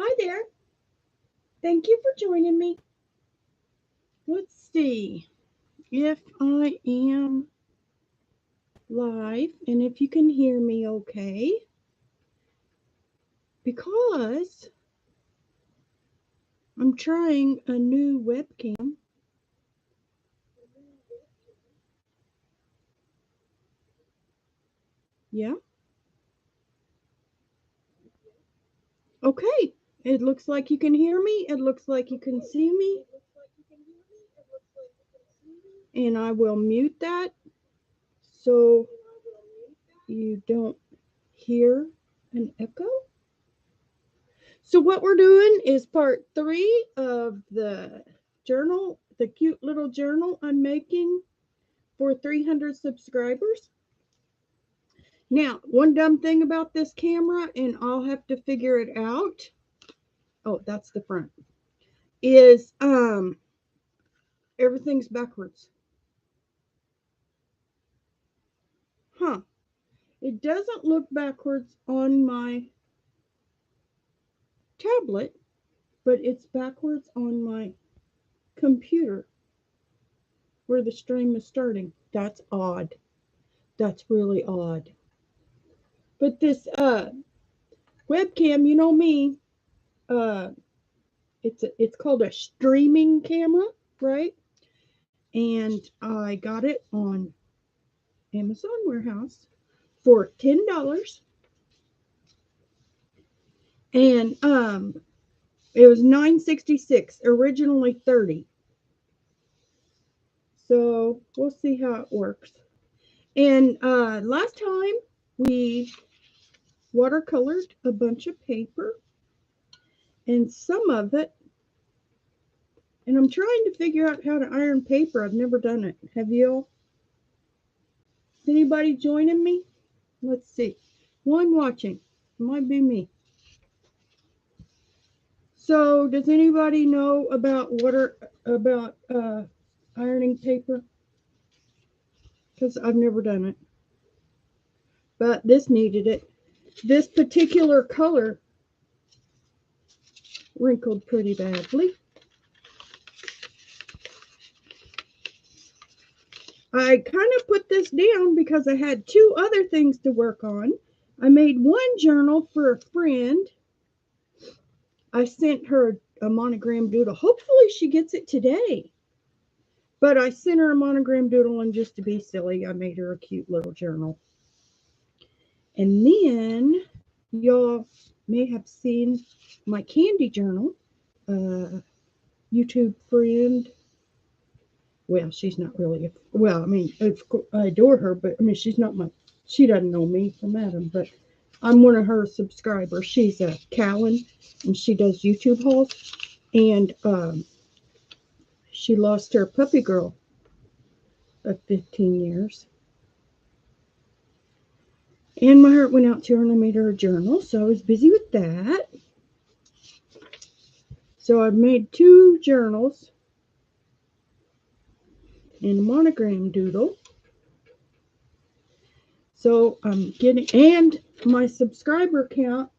Hi there. Thank you for joining me. Let's see if I am live and if you can hear me okay. Because I'm trying a new webcam. Yeah. Okay. It looks like you can hear me. It looks like you can see me. And I will mute that so you don't hear an echo. So what we're doing is part 3 of the journal, the cute little journal I'm making for 300 subscribers. Now, one dumb thing about this camera, and I'll have to figure it out. Oh, that's the front. Is everything's backwards. Huh. It doesn't look backwards on my tablet, but it's backwards on my computer where the stream is starting. That's odd. That's really odd. But this webcam, you know me, uh it's called a streaming camera, right? And I got it on Amazon Warehouse for $10. And it was $9.66, originally 30. So we'll see how it works. And last time we watercolored a bunch of paper, and some of it, and I'm trying to figure out how to iron paper. I've never done it. Have you? Anybody joining me? Let's see. One watching. It might be me. So, does anybody know about ironing paper? Because I've never done it, but this needed it. This particular color wrinkled pretty badly. I kind of put this down because I had 2 other things to work on. I made one journal for a friend. I sent her a monogram doodle. Hopefully, she gets it today. But I sent her a monogram doodle, and just to be silly, I made her a cute little journal. And then y'all may have seen my candy journal. YouTube friend. Well, she's not really. Well, I mean, I adore her, but I mean, she's not my. She doesn't know me from Adam, but I'm one of her subscribers. She's a Callan, and she does YouTube hauls. And she lost her puppy girl of 15 years. And my heart went out to her, and I made her a journal. So I was busy with that. So I've made 2 journals and a monogram doodle. So I'm getting, and my subscriber count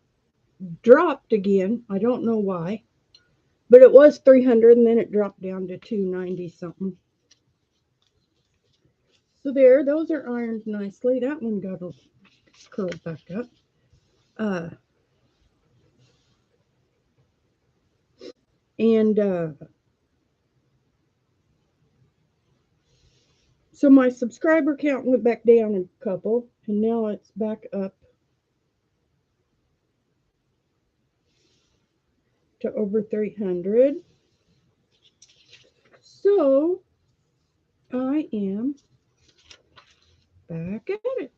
dropped again. I don't know why, but it was 300 and then it dropped down to 290 something. So there, those are ironed nicely. That one got curled back up. And so my subscriber count went back down a couple, and now it's back up to over 300. So I am back at it.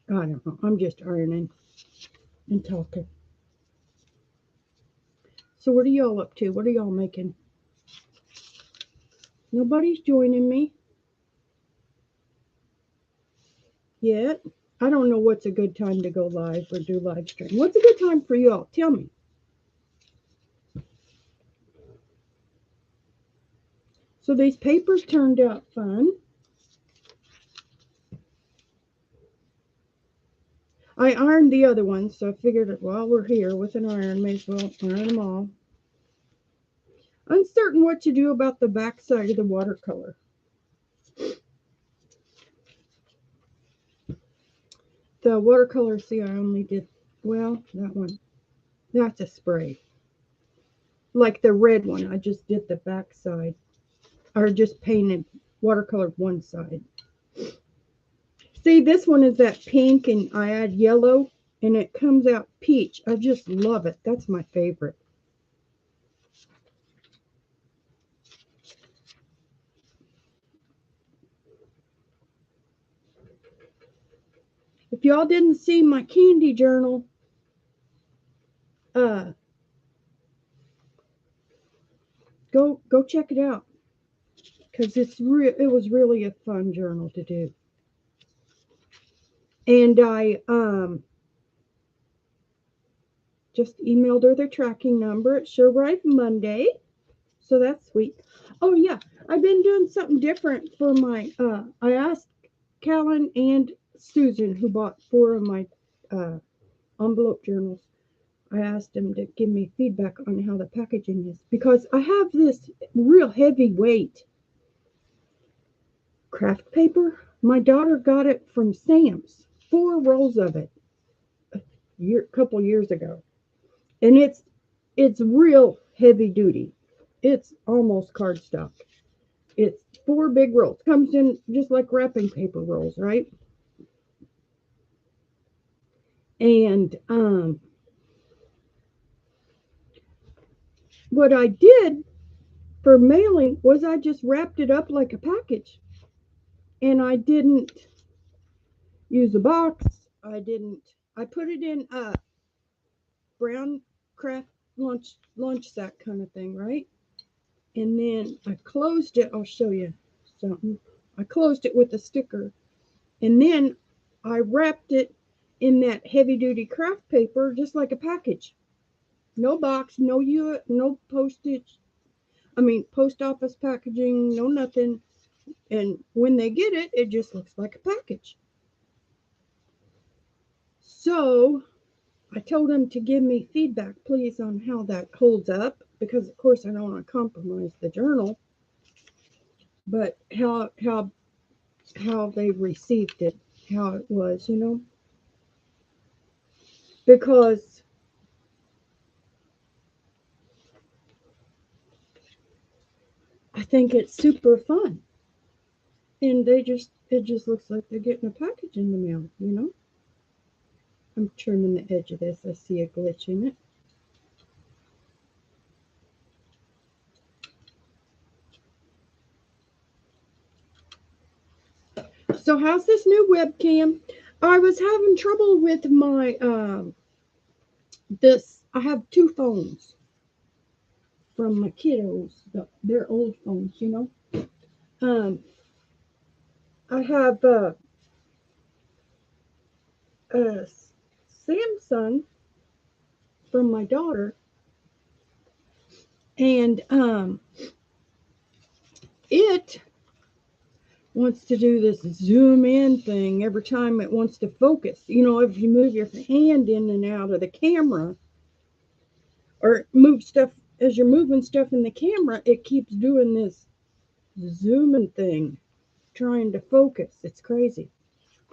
I don't know. I'm just ironing and talking. So what are y'all up to? What are y'all making? Nobody's joining me yet. I don't know what's a good time to go live or do live stream. What's a good time for y'all? Tell me. So these papers turned out fun. I ironed the other ones, so I figured while we're here with an iron, may as well iron them all. Uncertain what to do about the back side of the watercolor. The watercolor, see, I only did, well, that one, that's a spray. Like the red one, I just did the back side, or just painted watercolor one side. See, this one is that pink, and I add yellow, and it comes out peach. I just love it. That's my favorite. If y'all didn't see my candy journal, go check it out, because it was really a fun journal to do. And I just emailed her the tracking number. It should arrive Monday, so that's sweet. Oh yeah, I've been doing something different for my. I asked Callan and Susan, who bought 4 of my envelope journals. I asked them to give me feedback on how the packaging is, because I have this real heavyweight craft paper. My daughter got it from Sam's, 4 rolls of it, a couple years ago, and it's real heavy duty. It's almost cardstock. It's 4 big rolls. Comes in just like wrapping paper rolls, right? And what I did for mailing was I just wrapped it up like a package, and I didn't use a box. I put it in a brown craft lunch sack kind of thing, right? And then I closed it. I'll show you something. I closed it with a sticker, and then I wrapped it in that heavy duty craft paper just like a package. No box, no postage. I mean, post office packaging, no nothing. And when they get it, it just looks like a package. So I told them to give me feedback, please, on how that holds up, because of course I don't want to compromise the journal, but how they received it, how it was, because I think it's super fun, and it just looks like they're getting a package in the mail. I'm trimming the edge of this. I see a glitch in it. So how's this new webcam? I was having trouble with my this. I have 2 phones from my kiddos, their old phones. I have a Samsung from my daughter, and it wants to do this zoom in thing every time it wants to focus. If you move your hand in and out of the camera, or move stuff as you're moving stuff in the camera, it keeps doing this zooming thing, trying to focus. It's crazy.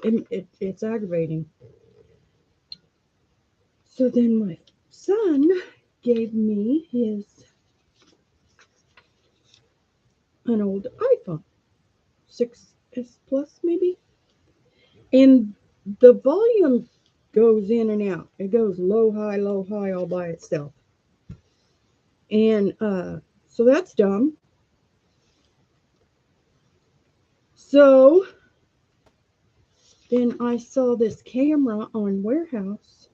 It's aggravating. So then my son gave me an old iPhone, 6S Plus maybe, and the volume goes in and out. It goes low, high, all by itself. And so that's dumb. So then I saw this camera on Warehouse,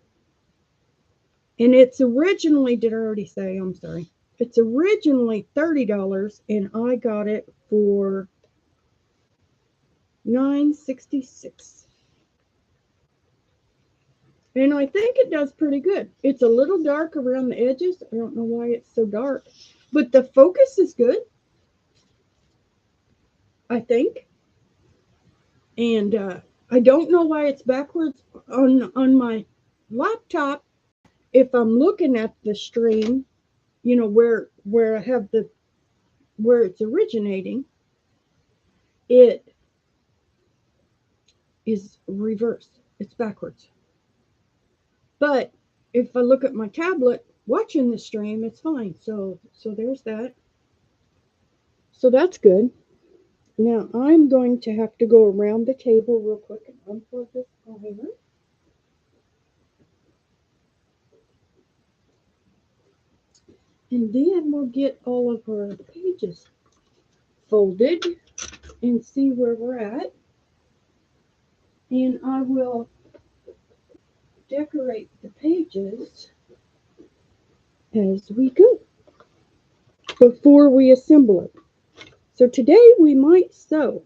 and it's originally, did I already say? I'm sorry. It's originally $30, and I got it for $9.66. And I think it does pretty good. It's a little dark around the edges. I don't know why it's so dark, but the focus is good, I think. And I don't know why it's backwards on my laptop. If I'm looking at the stream, you know, where I have the where it's originating, it is reverse. It's backwards. But if I look at my tablet watching the stream, it's fine. So there's that. So that's good. Now I'm going to have to go around the table real quick and unplug this timer. And then we'll get all of our pages folded and see where we're at. And I will decorate the pages as we go before we assemble it. So today we might sew.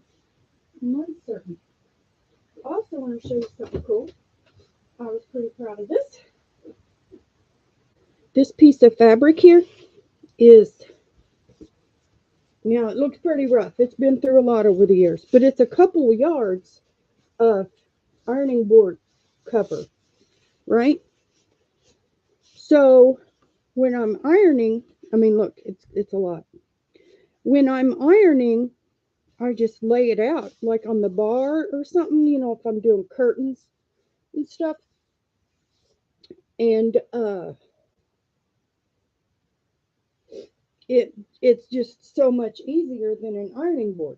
One certain. Also want to show you something cool. I was pretty proud of this. This piece of fabric here is, now it looks pretty rough. It's been through a lot over the years, but it's a couple of yards of ironing board cover, right? So when I'm ironing, I mean, look, it's a lot. When I'm ironing, I just lay it out like on the bar or something, you know, if I'm doing curtains and stuff. And it's just so much easier than an ironing board.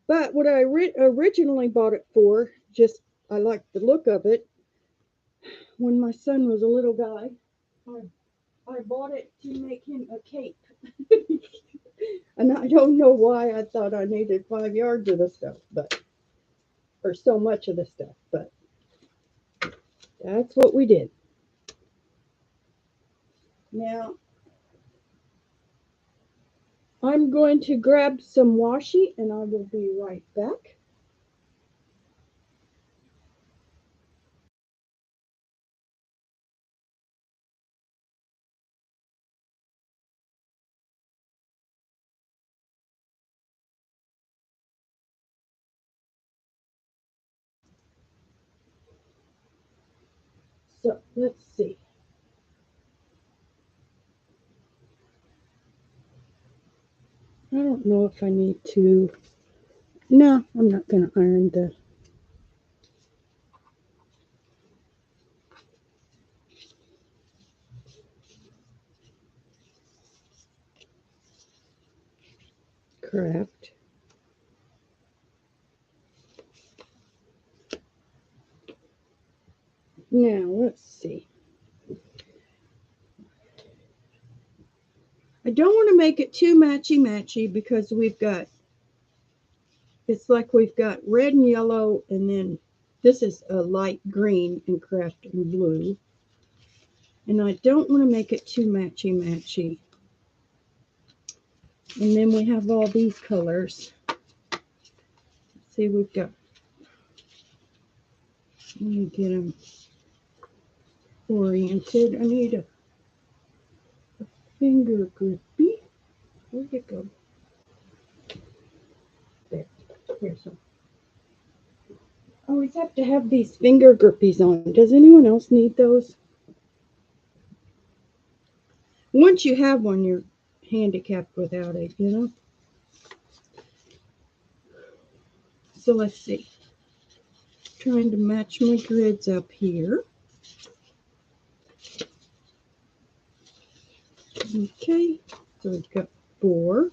But what I originally bought it for, just I liked the look of it. When my son was a little guy, I bought it to make him a cape. And I don't know why I thought I needed 5 yards of the stuff, but or so much of the stuff, but that's what we did. Now I'm going to grab some washi and I will be right back. So let's see. I don't know if I need to. No, I'm not going to iron the. Craft. Now let's see. I don't want to make it too matchy because it's like we've got red and yellow, and then this is a light green and craft and blue. And I don't want to make it too matchy. And then we have all these colors. See, we've got, let me get them oriented. I need a finger grippy. Where'd it go? There. Here's some. I always have to have these finger grippies on. Does anyone else need those? Once you have one, you're handicapped without it, you know? So let's see. Trying to match my grids up here. Okay, so we've got 4.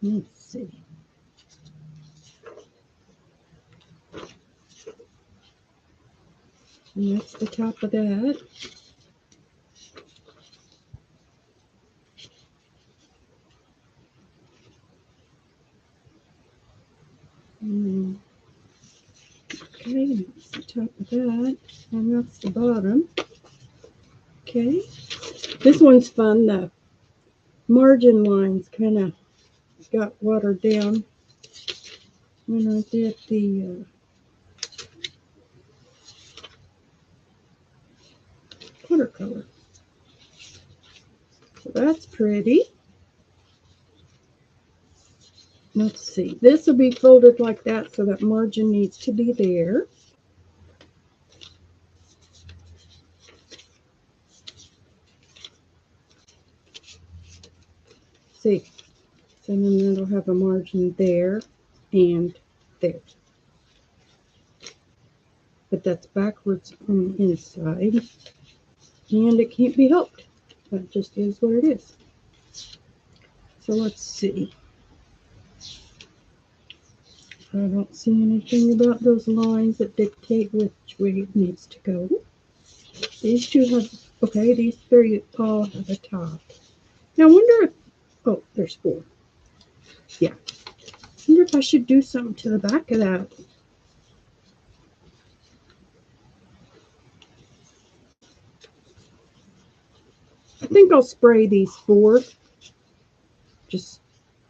Let's see. And that's the top of that. Okay, that's the top of that. And that's the bottom. Okay. This one's fun. The margin lines kind of got watered down when I did the watercolor. So that's pretty. let's see. This will be folded like that, so that margin needs to be there. See, so then it'll have a margin there and there. But that's backwards on the inside, and it can't be helped. That just is what it is. So let's see. I don't see anything about those lines that dictate which way it needs to go. These two have, okay, these three all have a top. Now I wonder if, oh, there's 4. Yeah. I wonder if I should do something to the back of that. I think I'll spray these 4 just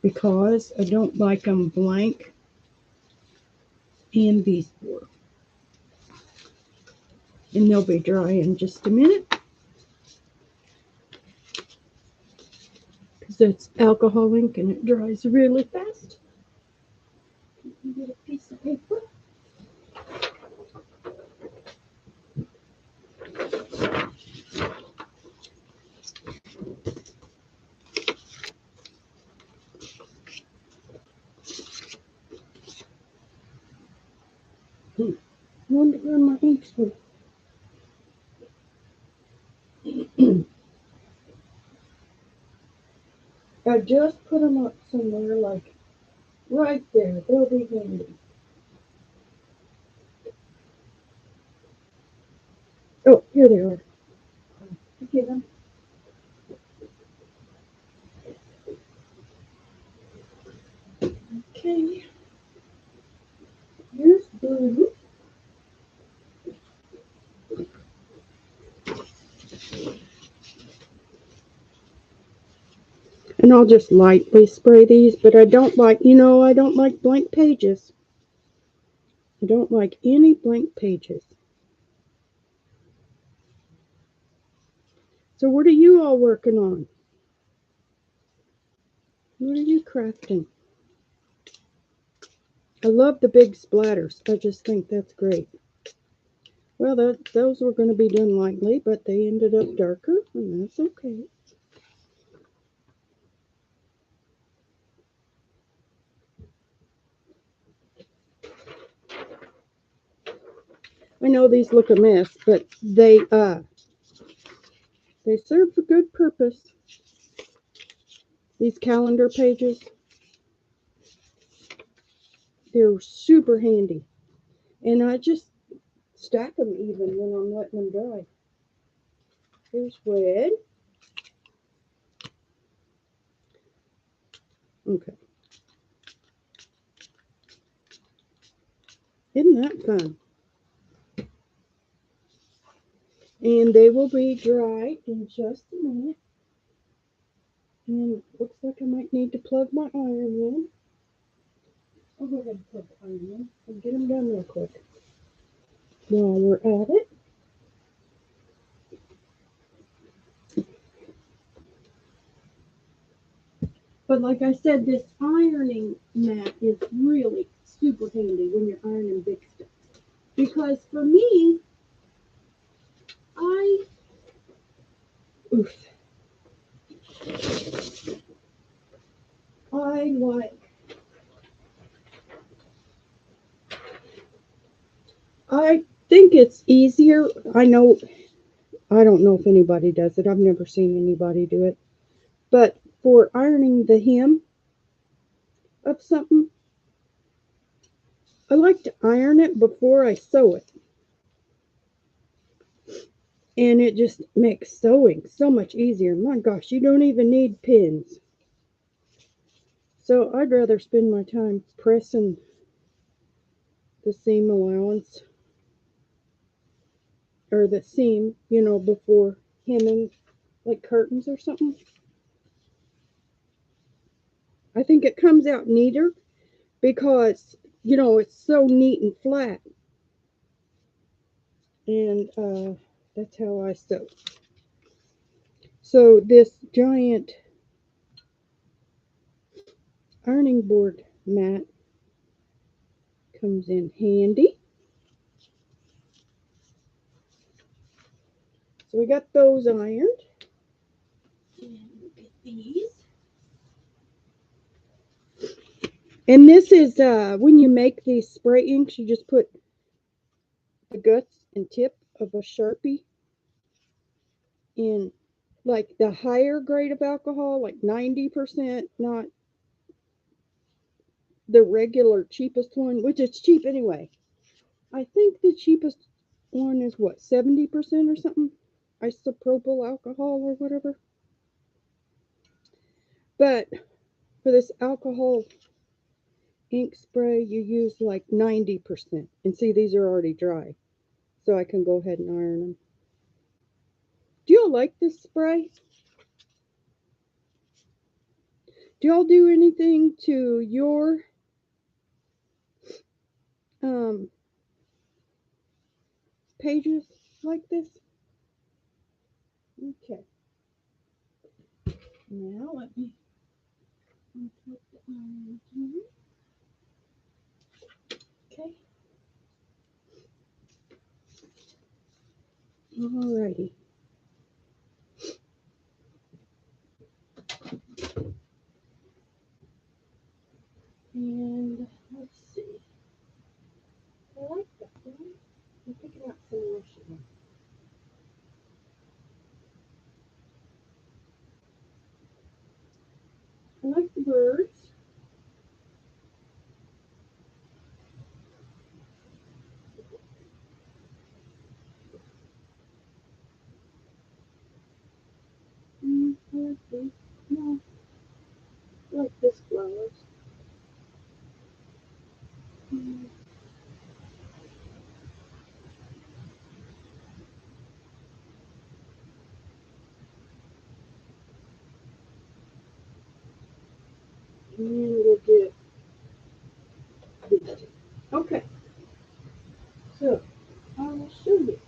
because I don't like them blank. And these 4. And they'll be dry in just a minute. Because it's alcohol ink and it dries really fast. Get a piece of paper. I wonder where my inks were. I just put them up somewhere, like right there. They'll be handy. Oh, here they are. Get them. Okay. Here's blue. And I'll just lightly spray these, but I don't like, I don't like blank pages. I don't like any blank pages. So what are you all working on? What are you crafting? I love the big splatters. I just think that's great. Well, those were going to be done lightly, but they ended up darker, and that's okay. I know these look a mess, but they serve a good purpose. These calendar pages, they're super handy. And I just stack them even when I'm letting them dry. Here's red. Okay. Isn't that fun? And they will be dry in just a minute. And it looks like I might need to plug my iron in. I'll go ahead and plug the iron in and get them done real quick. While we're at it, but like I said, this ironing mat is really super handy when you're ironing big stuff. Because for me, oof, I think it's easier. I don't know if anybody does it. I've never seen anybody do it. But for ironing the hem of something, I like to iron it before I sew it. And it just makes sewing so much easier. My gosh, you don't even need pins. So I'd rather spend my time pressing the seam allowance or the seam, before hemming like curtains or something. I think it comes out neater because, it's so neat and flat. And that's how I sew. So this giant ironing board mat comes in handy. So we got those ironed. And look at these. And this is when you make these spray inks, you just put the guts and tip of a Sharpie in like the higher grade of alcohol, like 90%, not the regular cheapest one, which is cheap anyway. I think the cheapest one is what, 70% or something? Isopropyl alcohol or whatever. But for this alcohol ink spray, you use like 90%. And see, these are already dry. So I can go ahead and iron them. Do y'all like this spray? Do y'all do anything to your pages like this? Okay. Now let me put the iron here. Okay. Alrighty. And let's see. I like that one. I'm picking out some more sugar. I like the birds. I like these. No, I like this flowers. Mm. And we'll get these. Okay. So I will show you.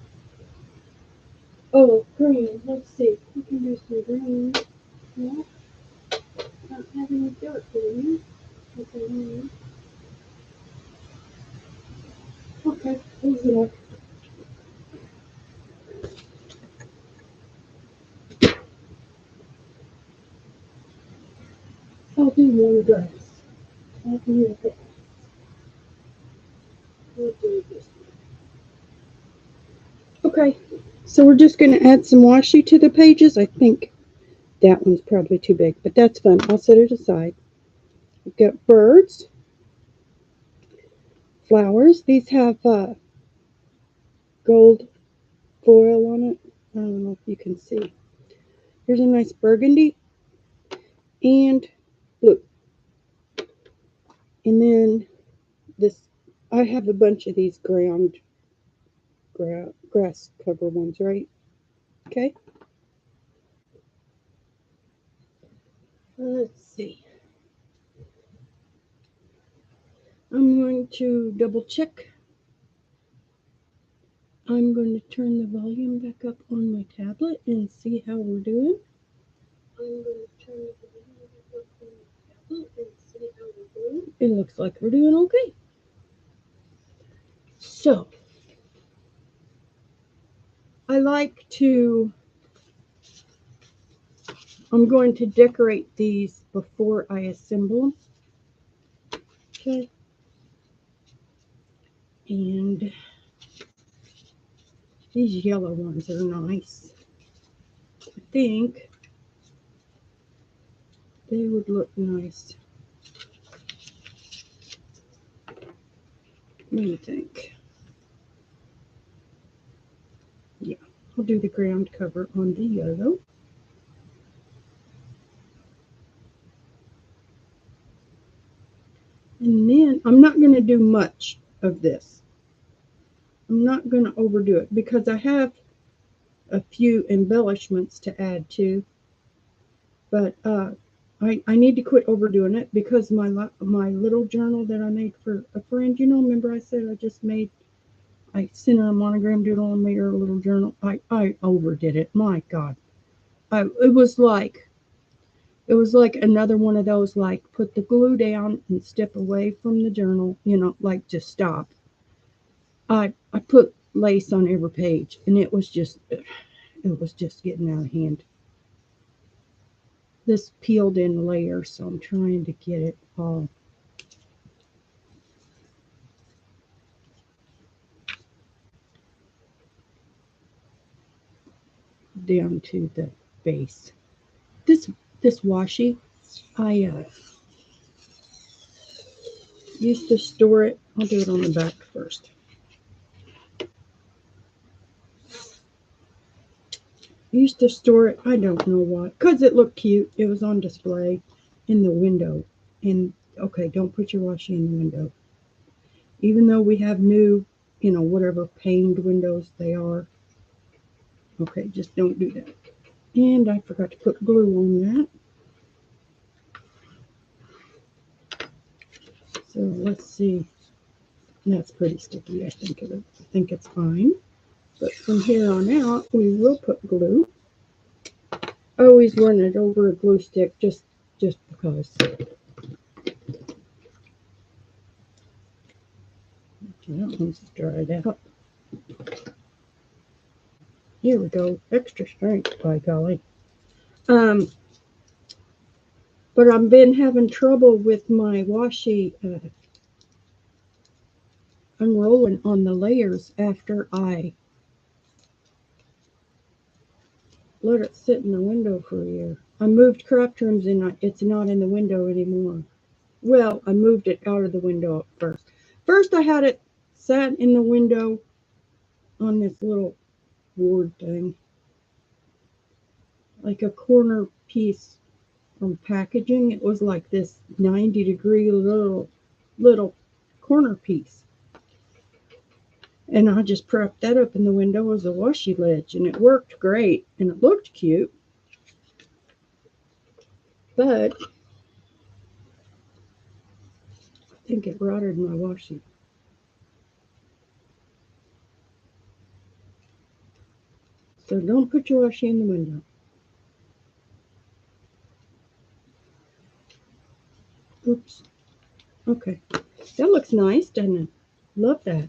Oh, green. Let's see. We can do some green. No, don't have any dark green. Okay. Okay. Easy enough. I'll do one grass. I'll do a grass. We'll do this one. Okay. So we're just going to add some washi to the pages. I think that one's probably too big, but that's fine. I'll set it aside. We've got birds, flowers. These have gold foil on it. I don't know if you can see. Here's a nice burgundy and blue. And then this, I have a bunch of these ground grass cover ones, right? Okay. Let's see. I'm going to double check. I'm going to turn the volume back up on my tablet and see how we're doing. I'm going to turn the volume back up on my tablet and see how we're doing. It looks like we're doing okay. So, I like to, I'm going to decorate these before I assemble them. Okay. And these yellow ones are nice. I think they would look nice. What do you think? Yeah, I'll do the ground cover on the yellow. And then I'm not going to do much of this. I'm not going to overdo it because I have a few embellishments to add to. But I need to quit overdoing it because my little journal that I made for a friend, you know, remember I said I sent her a monogram doodle and made her a little journal. I overdid it. My God. It was like It was like another one of those, like, put the glue down and step away from the journal, like just stop. I put lace on every page, and it was just getting out of hand. This peeled in layer, so I'm trying to get it all down to the base. This washi, I used to store it. I'll do it on the back first. Used to store it. I don't know why. Because it looked cute. It was on display in the window. And okay, don't put your washi in the window. Even though we have new, whatever paned windows they are. Okay, just don't do that. And I forgot to put glue on that. So let's see. That's pretty sticky. I think it's fine. But from here on out, we will put glue. I always run it over a glue stick just because. That one's dried out. Here we go. Extra strength, by golly. But I've been having trouble with my washi unrolling on the layers after I let it sit in the window for a year. I moved craft rooms and it's not in the window anymore. Well, I moved it out of the window at first. First, I had it sat in the window on this little board thing, like a corner piece from packaging. It was like this 90-degree little corner piece. And I just propped that up in the window as a washi ledge, and it worked great, and it looked cute. But I think it rotted my washi. So don't put your washi in the window. Oops. Okay. That looks nice, doesn't it? Love that.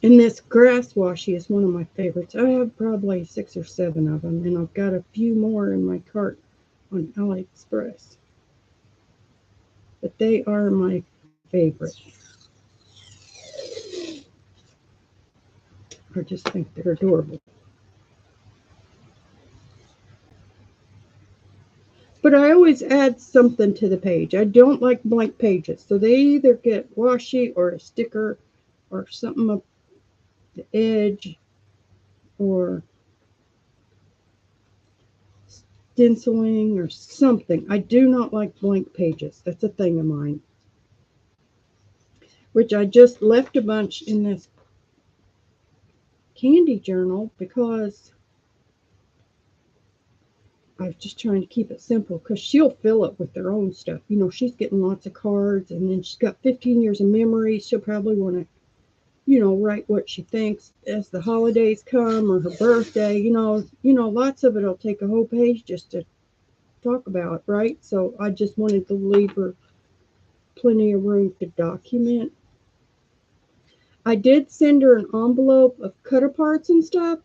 And this grass washi is one of my favorites. I have probably 6 or 7 of them, and I've got a few more in my cart on AliExpress. But they are my favorite. I just think they're adorable. But I always add something to the page. I don't like blank pages. So they either get washi or a sticker or something up the edge or stenciling or something. I do not like blank pages. That's a thing of mine. Which I just left a bunch in this candy journal because I was just trying to keep it simple because she'll fill it with their own stuff. She's getting lots of cards, and then she's got 15 years of memory. She'll probably want to, write what she thinks as the holidays come or her birthday. Lots of it'll take a whole page just to talk about, right? So I just wanted to leave her plenty of room to document. I did send her an envelope of cut aparts and stuff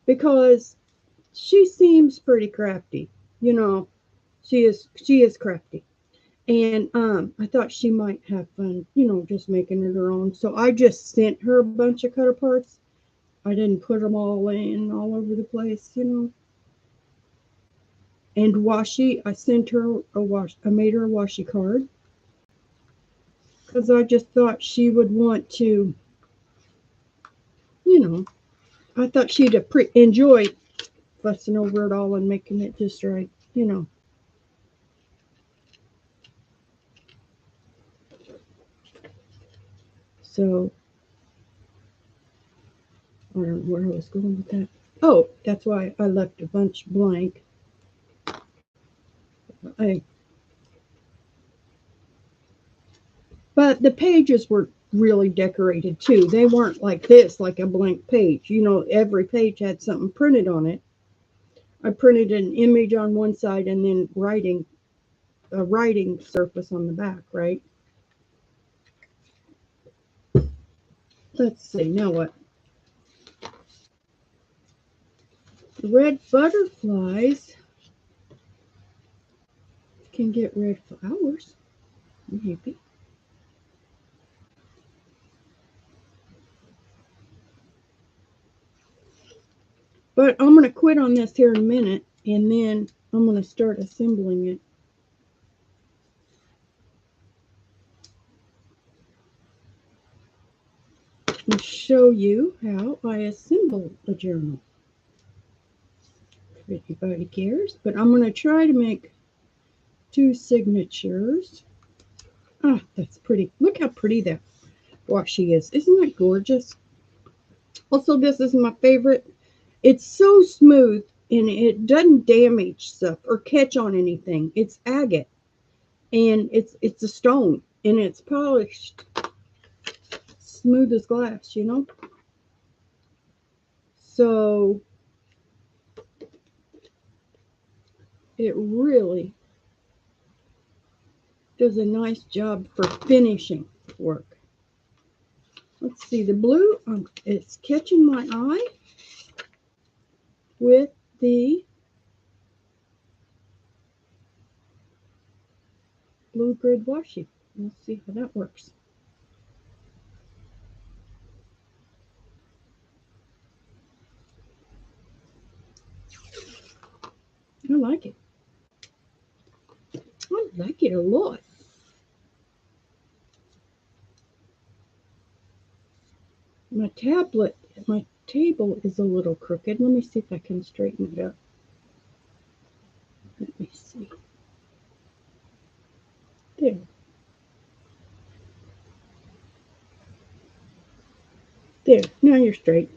because she seems pretty crafty. She is crafty. And I thought she might have fun, just making it her own. So I just sent her a bunch of cut aparts. I didn't put them all in all over the place, And washi, I sent her I made her a washi card because I just thought she would want to, I thought she'd enjoy fussing over it all and making it just right. So I don't know where I was going with that. Oh, that's why I left a bunch blank. I But the pages were really decorated too. They weren't like this, like a blank page. You know, every page had something printed on it. I printed an image on one side and then a writing surface on the back, right? Let's see, now what? Red butterflies can get red flowers, maybe. But I'm going to quit on this here in a minute, and then I'm going to start assembling it. And show you how I assemble a journal. If anybody cares, but I'm going to try to make 2 signatures. Ah, that's pretty. Look how pretty that washi is. Isn't that gorgeous? Also, this is my favorite. It's so smooth and it doesn't damage stuff or catch on anything. It's agate and it's a stone and it's polished, smooth as glass, you know. So it really does a nice job for finishing work. Let's see, the blue, it's catching my eye with the blue grid washi. Let's see how that works. I like it. I like it a lot. My table is a little crooked. Let me see if I can straighten it up. Let me see. There. There. Now you're straight.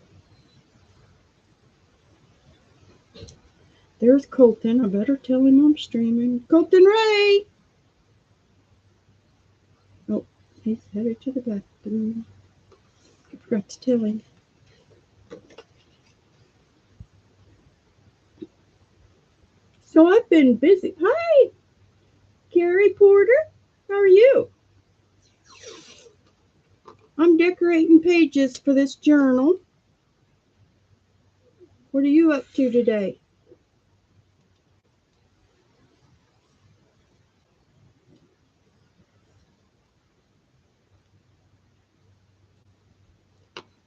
There's Colton. I better tell him I'm streaming. Colton Ray! Oh, he's headed to the bathroom. I forgot to tell him. So I've been busy. Hi, Carrie Porter. How are you? I'm decorating pages for this journal. What are you up to today?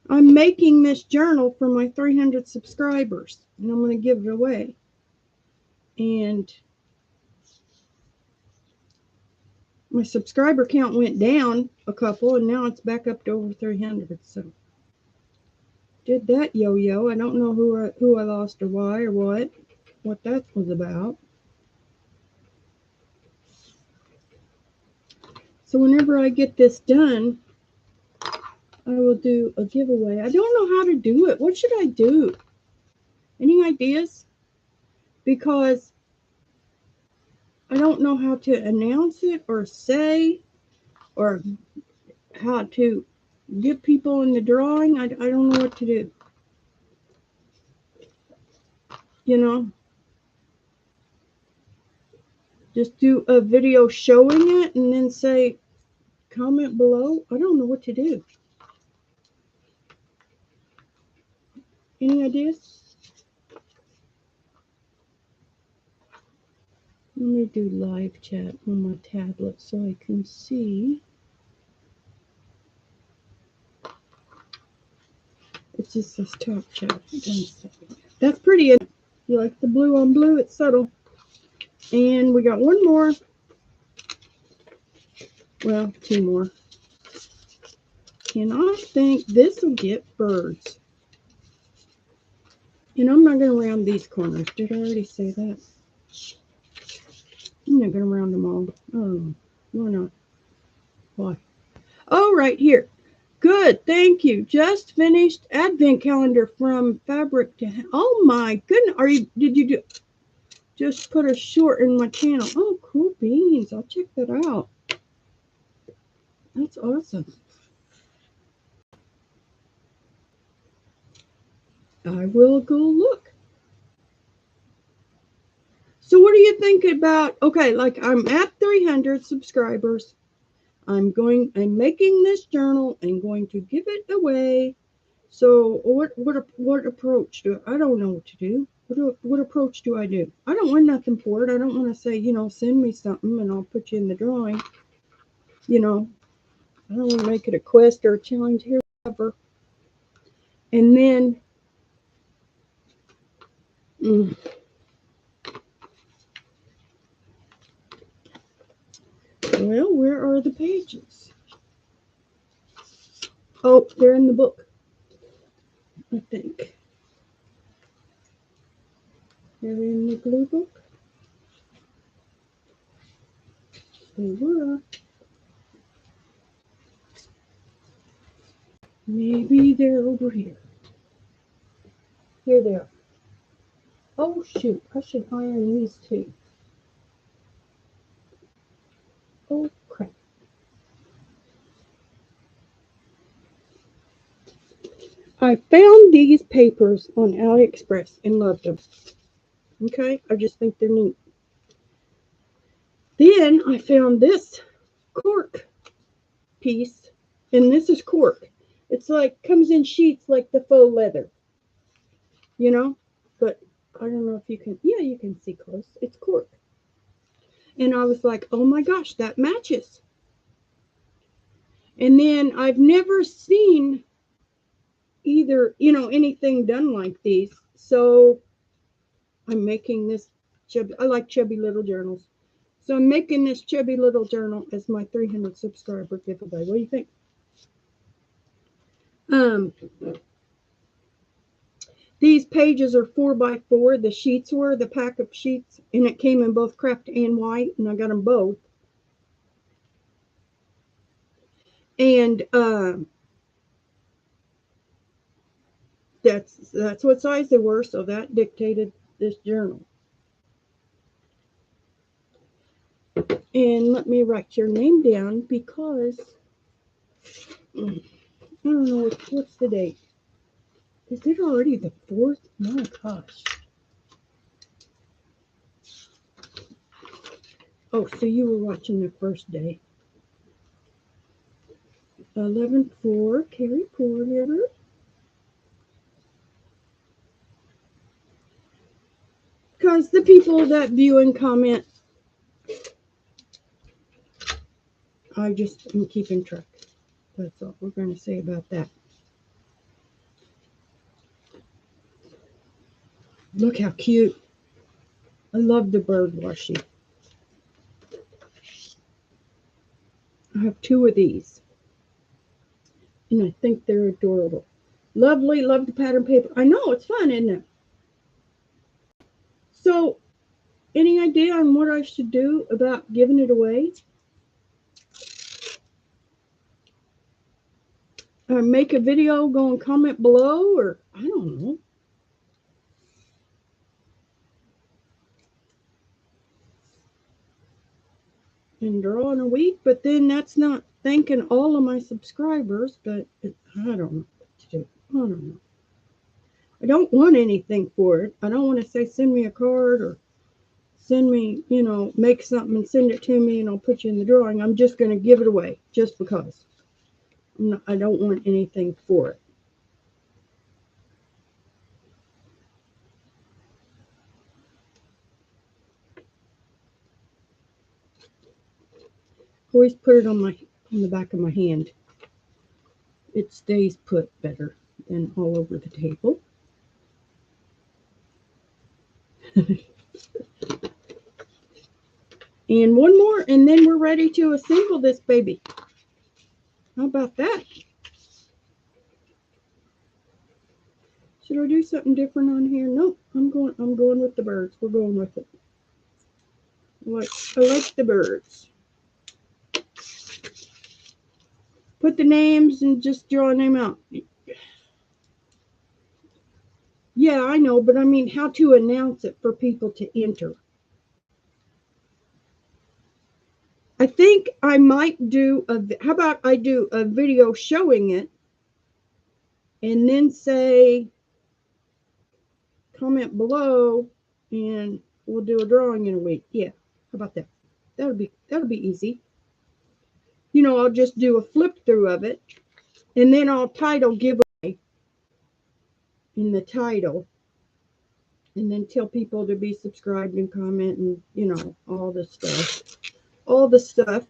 I'm making this journal for my 300 subscribers, and I'm going to give it away. And my subscriber count went down a couple, and now it's back up to over 300. So did that yo-yo. I don't know who I lost or why or what that was about. So whenever I get this done, I will do a giveaway. I don't know how to do it. What should I do? Any ideas? Because I don't know how to announce it or say or how to get people in the drawing. I don't know what to do. You know, just do a video showing it and then say comment below. I don't know what to do. Any ideas? Let me do live chat on my tablet so I can see. It just says top chat. That's pretty. You like the blue on blue? It's subtle. And we got one more. Well, 2 more. And I think this will get birds. And I'm not going to round these corners. Did I already say that? I'm not going to round them all. I don't know. Why not? Why? Oh, right here. Good. Thank you. Just finished advent calendar from fabric to... Oh, my goodness. Did you do... Just put a short in my channel. Oh, cool beans. I'll check that out. That's awesome. I will go look. So what do you think about, okay, like I'm at 300 subscribers. I'm making this journal and going to give it away. So what approach I don't know what to do. What approach do I do? I don't want nothing for it. I don't want to say, send me something and I'll put you in the drawing. You know, I don't want to make it a quest or a challenge here, whatever. And then, mm, well, where are the pages? Oh, they're in the book, I think. They're in the glue book. They were. Maybe they're over here. Here they are. Oh, shoot. I should iron these too. Oh, crap. I found these papers on AliExpress and loved them. Okay? I just think they're neat. Then I found this cork piece, and this is cork. It's like, comes in sheets like the faux leather, you know? But I don't know if you can, yeah, you can see close. It's cork. And I was like, oh my gosh, that matches. And then I've never seen either, anything done like these. So I'm making this chubby, I like chubby little journals. So I'm making this chubby little journal as my 300 subscriber giveaway. What do you think? Um, these pages are 4x4. The sheets were the pack of sheets, and it came in both craft and white, and I got them both. And that's what size they were, so that dictated this journal. And let me write your name down because I don't know what's the date. Is it already the 4th? My gosh. Oh, so you were watching the first day. 11/4, Carrie Porter. Because the people that view and comment, I just am keeping track. That's all we're going to say about that. Look how cute. I love the bird washi. I have 2 of these. And I think they're adorable. Lovely, love the pattern paper. I know, it's fun, isn't it? So, any idea on what I should do about giving it away? Make a video, go and comment below, or I don't know. And draw in a week, but then that's not thanking all of my subscribers, but I don't know what to do. I don't know. I don't want anything for it. I don't want to say send me a card or send me, make something and send it to me and I'll put you in the drawing. I'm just going to give it away just because. I don't want anything for it. Always put it on the back of my hand. It stays put better than all over the table. And one more, and then we're ready to assemble this baby. How about that? Should I do something different on here? Nope. I'm going with the birds. We're going with it. I like the birds. Put the names and just draw a name out. Yeah, I know, but I mean how to announce it for people to enter. I think I might do how about I do a video showing it and then say, comment below and we'll do a drawing in a week. Yeah, how about that? That'll be easy. You know, I'll just do a flip through of it and then I'll title giveaway in the title and then tell people to be subscribed and comment and, you know, all the stuff. All the stuff.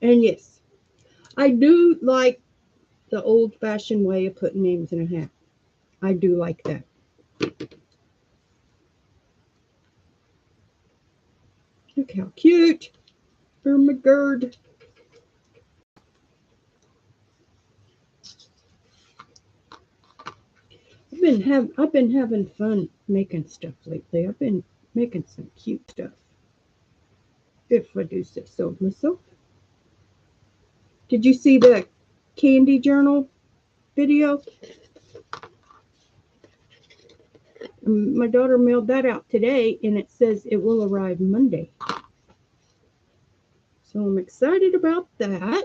And yes, I do like the old-fashioned way of putting names in a hat. I do like that. Look how cute. Ermagerd. I've been having fun making stuff lately. I've been making some cute stuff. If I do say so myself. Did you see the candy journal video? My daughter mailed that out today and it says it will arrive Monday. So I'm excited about that.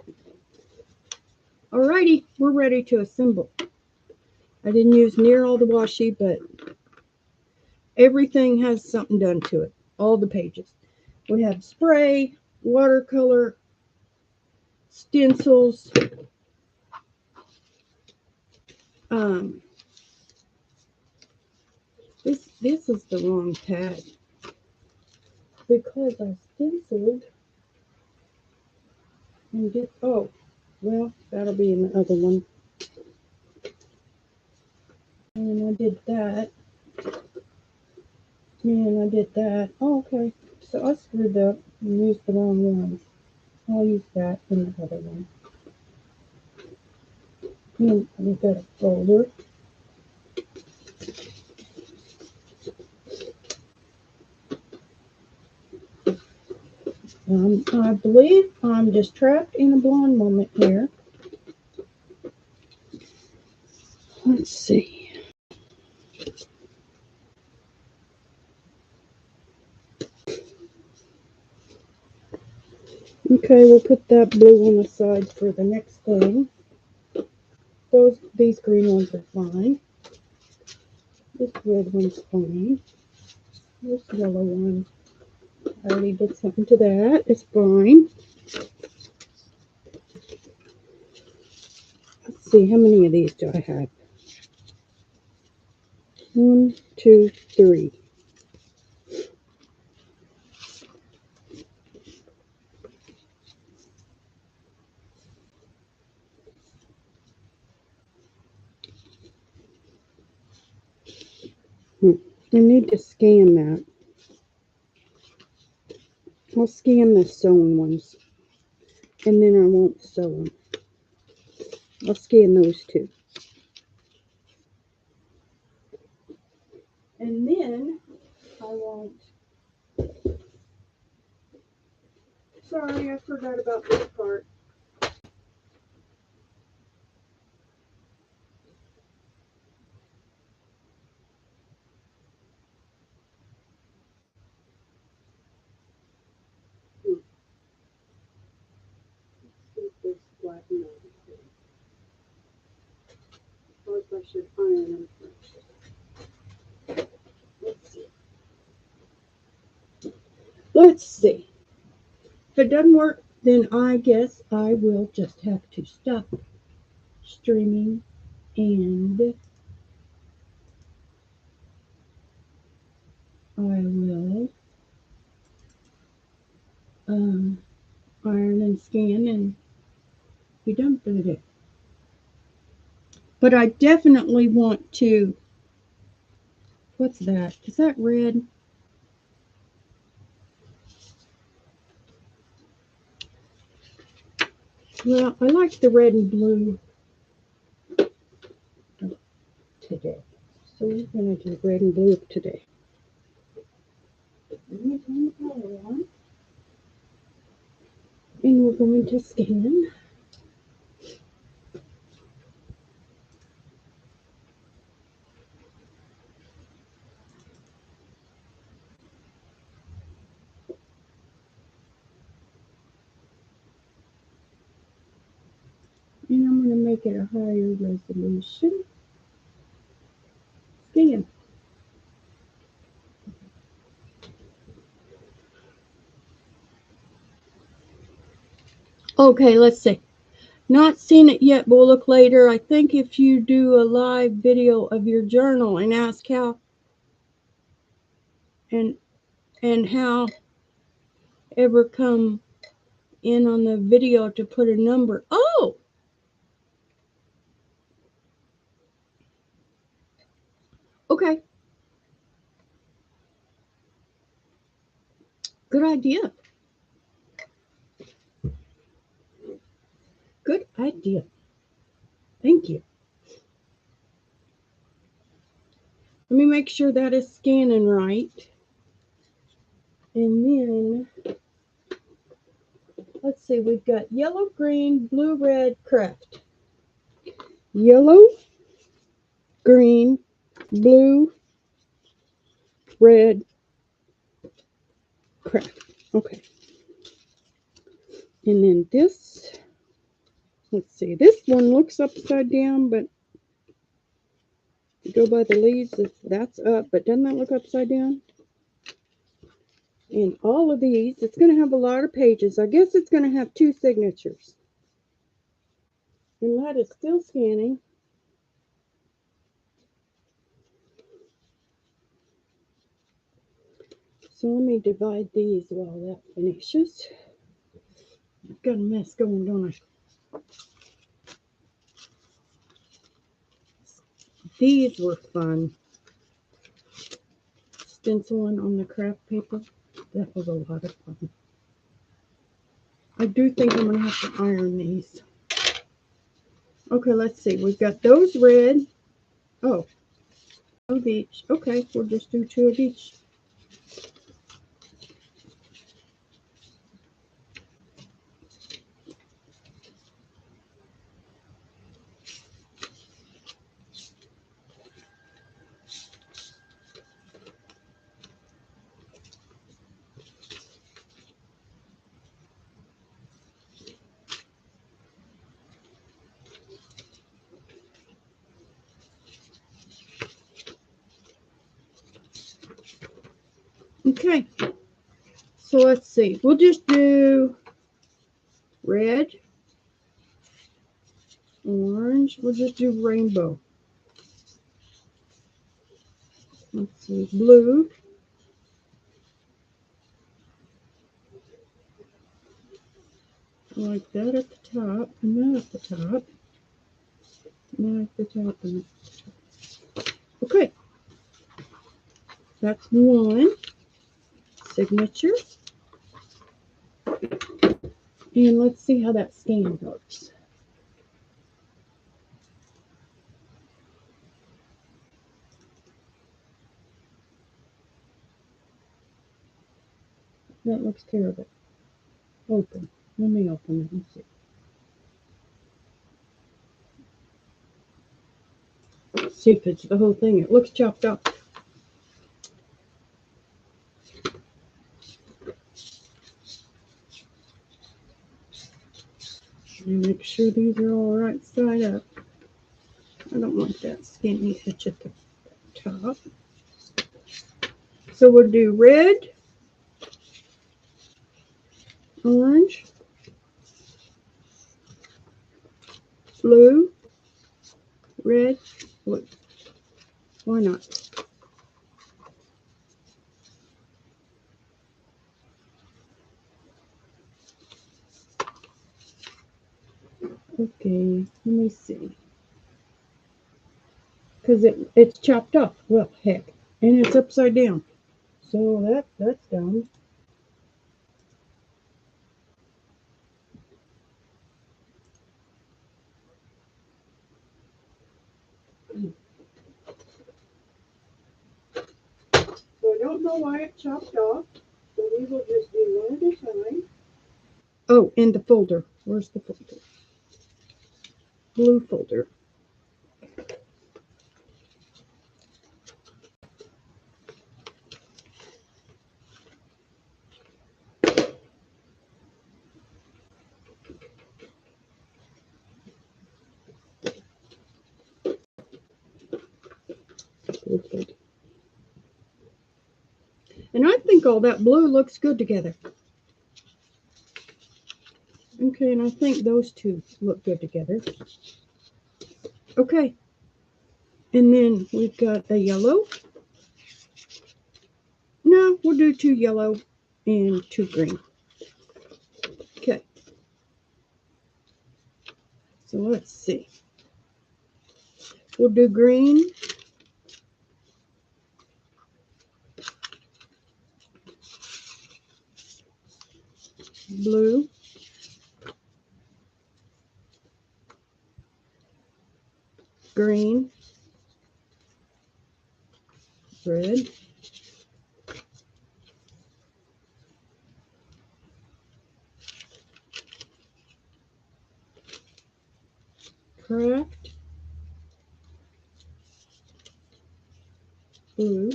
Alrighty, we're ready to assemble. I didn't use near all the washi, but everything has something done to it. All the pages. We have spray, watercolor, stencils, this is the wrong tag because I stenciled and did, oh, well, that'll be in the other one. And I did that. And I did that. Oh, okay. So I screwed up and used the wrong ones. I'll use that in the other one. And we've got a folder. I believe I'm just trapped in a blonde moment here. Let's see. Okay, we'll put that blue on the side for the next thing. These green ones are fine. This red one's fine. This yellow one, I already did something to that. It's fine. Let's see, how many of these do I have? 1, 2, 3. I need to scan that. I'll scan the sewn ones, and then I won't sew them. I'll scan those two. And then I won't. Sorry, I forgot about this part. I should iron them first. Let's see. If it doesn't work, then I guess I will just have to stop streaming and I will iron and scan and be done for the day. But I definitely want to, what's that? Is that red? Well, I like the red and blue today. So we're going to do red and blue today. And we're going to scan. And I'm going to make it a higher resolution. Scan. Okay, let's see. Not seen it yet, but we'll look later. I think if you do a live video of your journal and ask how and how ever come in on the video to put a number. Oh, okay. Good idea. Good idea. Thank you. Let me make sure that is scanning right. And then, let's see, we've got yellow, green, blue, red, craft. Yellow, green, blue, red, craft. Okay. And then this, let's see, this one looks upside down, but go by the leaves, that's up, but doesn't that look upside down? And all of these, it's going to have a lot of pages. I guess it's going to have 2 signatures. And that is still scanning. So let me divide these while that finishes. I've got a mess going, don't I? These were fun. Stenciling on the craft paper. That was a lot of fun. I do think I'm going to have to iron these. Okay, let's see. We've got those red. Oh, of each. Okay, we'll just do 2 of each. Okay, so let's see. We'll just do red, orange. We'll just do rainbow. Let's see, blue. Like that at the top, and then at the top, and then at the top, and at the top. Okay, that's one signature. And let's see how that scan works. That looks terrible. Open. Let me open it and see. See if it's the whole thing. It looks chopped up. And make sure these are all right side up. I don't want that skinny edge at the top. So we'll do red, orange, blue, red, blue. Why not? Okay, let me see. Because it's chopped off. Well, heck. And it's upside down. So that's done. So I don't know why it chopped off. So we will just do one at a time. Oh, and the folder. Where's the folder? Blue folder. Okay. And I think all that blue looks good together. Okay, and I think those two look good together. Okay. And then we've got the yellow. No, we'll do 2 yellow and 2 green. Okay. So let's see. We'll do green. Blue. Green. Red. Craft. Blue.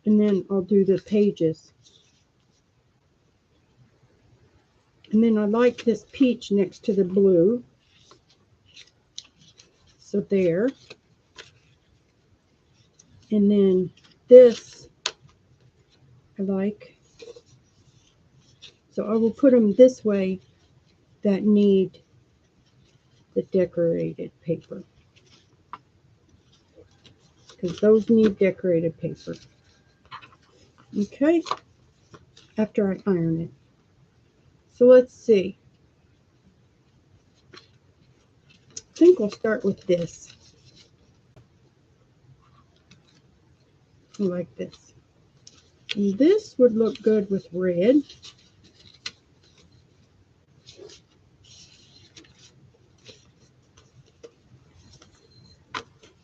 And then I'll do the pages. And then I like this peach next to the blue. So there. And then this I like. So I will put them this way that need the decorated paper. Because those need decorated paper. Okay. After I iron it. So let's see. I think I'll start with this. I like this. And this would look good with red.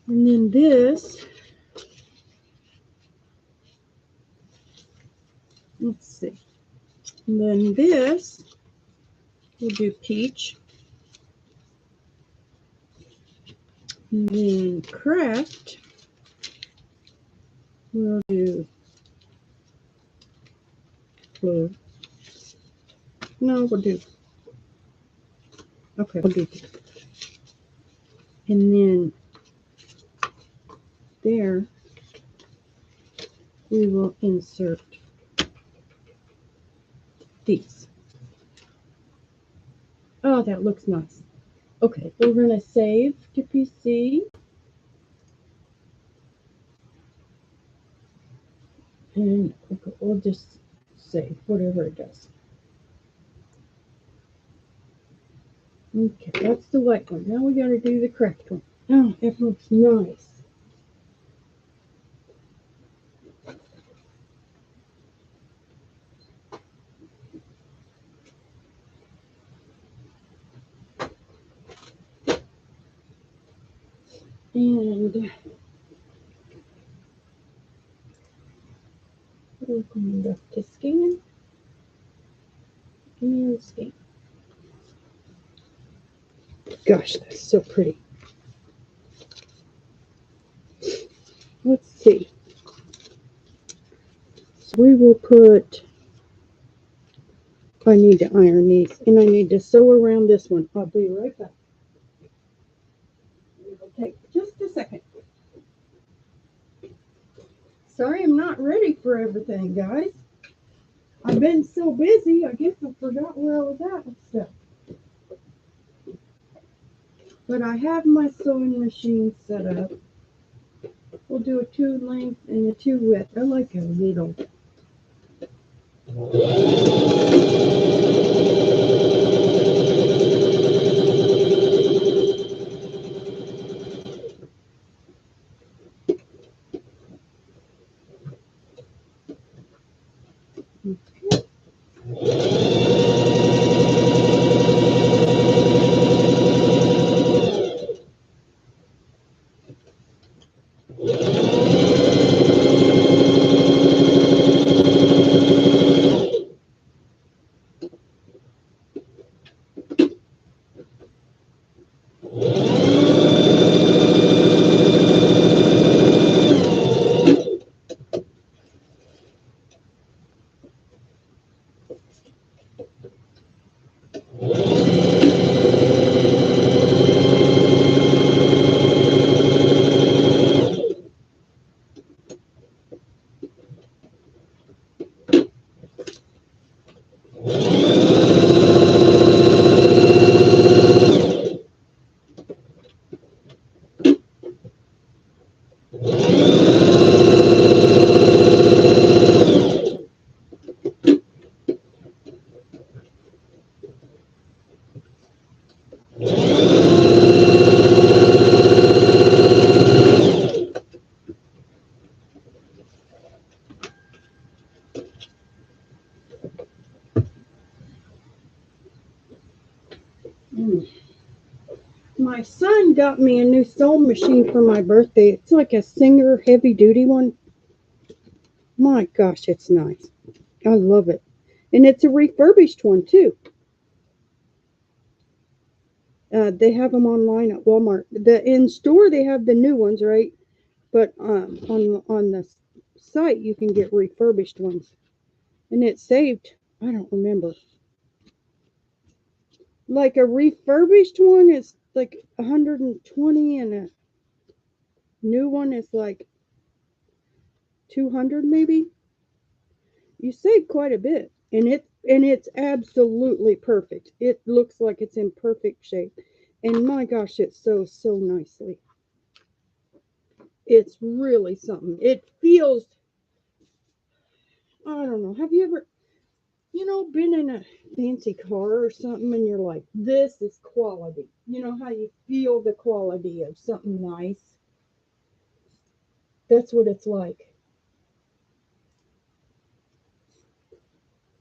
And then this, let's see. And then this, we'll do peach. And then craft, we'll do blue. No, we'll do, okay, we'll do this. And then there, we will insert these. Oh, that looks nice. Okay, we're going to save to PC. And we'll just save whatever it does. Okay, that's the white one. Now we got to do the craft one. Oh, it looks nice. And we're going to scan and scan. Gosh, that's so pretty. Let's see. So we will put, I need to iron these and I need to sew around this one. I'll be right back. It'll take just a second. Sorry, I'm not ready for everything, guys. I've been so busy, I guess I forgot where I was at and stuff. But I have my sewing machine set up. We'll do a 2 length and a 2 width. I like a needle. my son got me a new sewing machine for my birthday. It's like a Singer heavy duty one. My gosh, it's nice. I love it. And it's a refurbished one too. They have them online at Walmart. The in store they have the new ones, right? But on the site you can get refurbished ones, and it saved. I don't remember. Like a refurbished one is like 120, and a new one is like 200 maybe. You save quite a bit, and it's absolutely perfect. It looks like it's in perfect shape, and my gosh, it sews so nicely. It's really something. It feels, I don't know. Have you ever, been in a fancy car or something and you're like, this is quality? You know how you feel the quality of something nice? That's what it's like.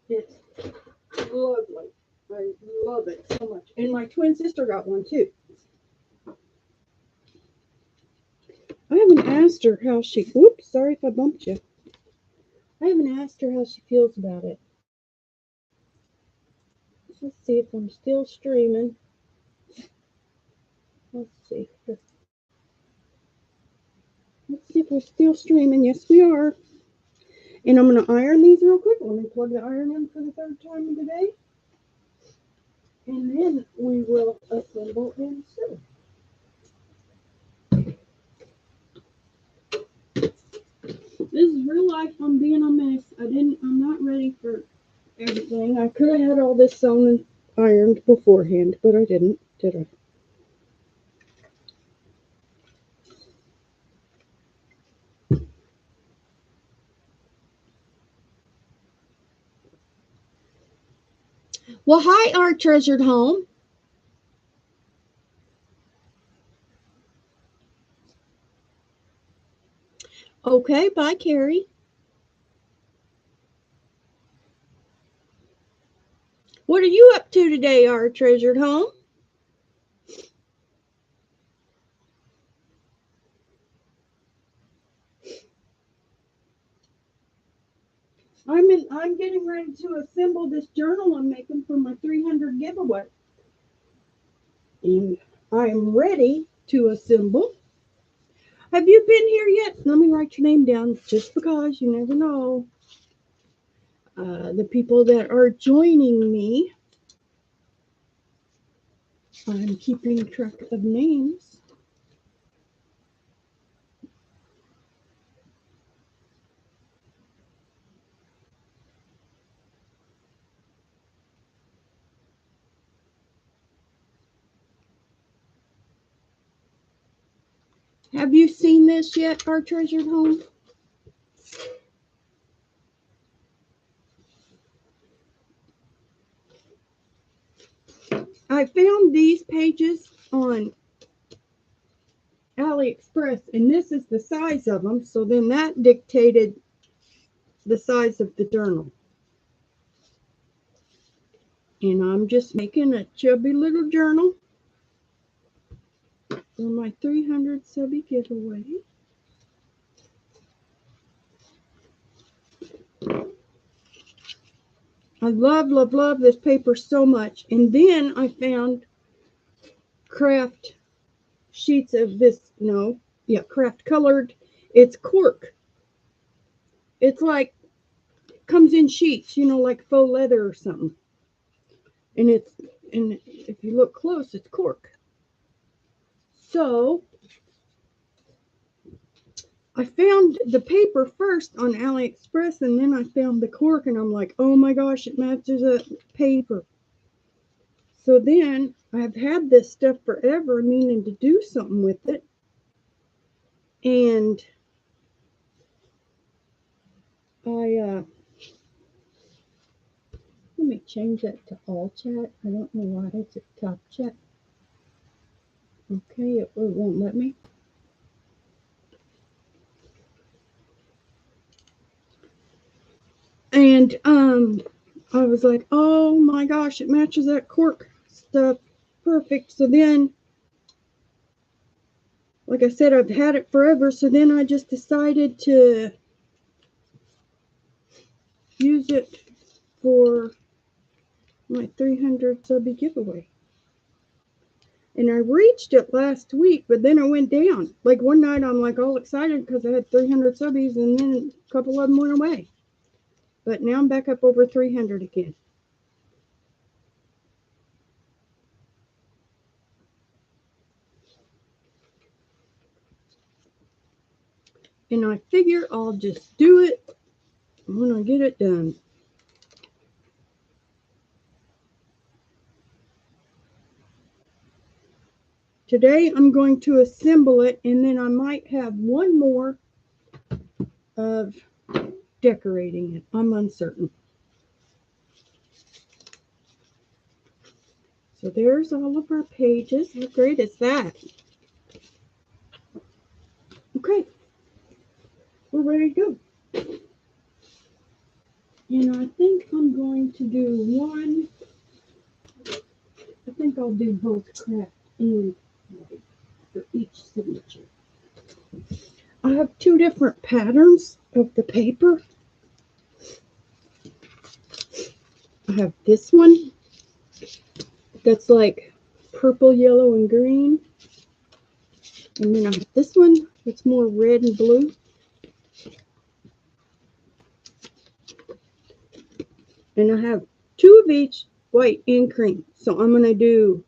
It's lovely. I love it so much. And my twin sister got one too. I haven't asked her how she, whoops, sorry if I bumped you. I haven't asked her how she feels about it. Let's see if I'm still streaming. Let's see. Let's see if we're still streaming. Yes, we are. And I'm going to iron these real quick. Let me plug the iron in for the third time of the day. And then we will assemble and sew. This is real life. I'm being a mess. I'm not ready for everything. I could have had all this sewn and ironed beforehand, but I didn't, did I? Well, hi, our treasured home. Okay, bye, Carrie. What are you up to today, our treasured home? I'm getting ready to assemble this journal I'm making for my 300 giveaway. And I'm ready to assemble. Have you been here yet? Let me write your name down just because you never know. The people that are joining me, I'm keeping track of names. Have you seen this yet, our treasured home? I found these pages on AliExpress, and this is the size of them. So then that dictated the size of the journal. And I'm just making a chubby little journal for my 300 subby giveaway. I love, love, love this paper so much. And then I found craft sheets of this, craft colored. It's cork. It's like, comes in sheets, like faux leather or something. And if you look close, it's cork. So I found the paper first on AliExpress, and then I found the cork, and I'm like, oh my gosh, it matches the paper. So then I've had this stuff forever, meaning to do something with it. And let me change that to all chat. I don't know why it's at top chat. Okay, it won't let me. And I was like, oh my gosh, it matches that cork stuff perfect. So then like I said, I've had it forever, so then I just decided to use it for my 300 subby giveaway. And I reached it last week, but then it went down. Like one night I'm like all excited because I had 300 subbies, and then a couple of them went away. But now I'm back up over 300 again. And I figure I'll just do it when I get it done. Today I'm going to assemble it, and then I might have one more of decorating it. I'm uncertain. So there's all of our pages. How great is that? Okay, we're ready to go. And I think I'm going to do one. I think I'll do both craft and white for each signature. I have two different patterns of the paper. I have this one that's like purple, yellow, and green. And then I have this one that's more red and blue. And I have two of each, white and cream. So I'm going to do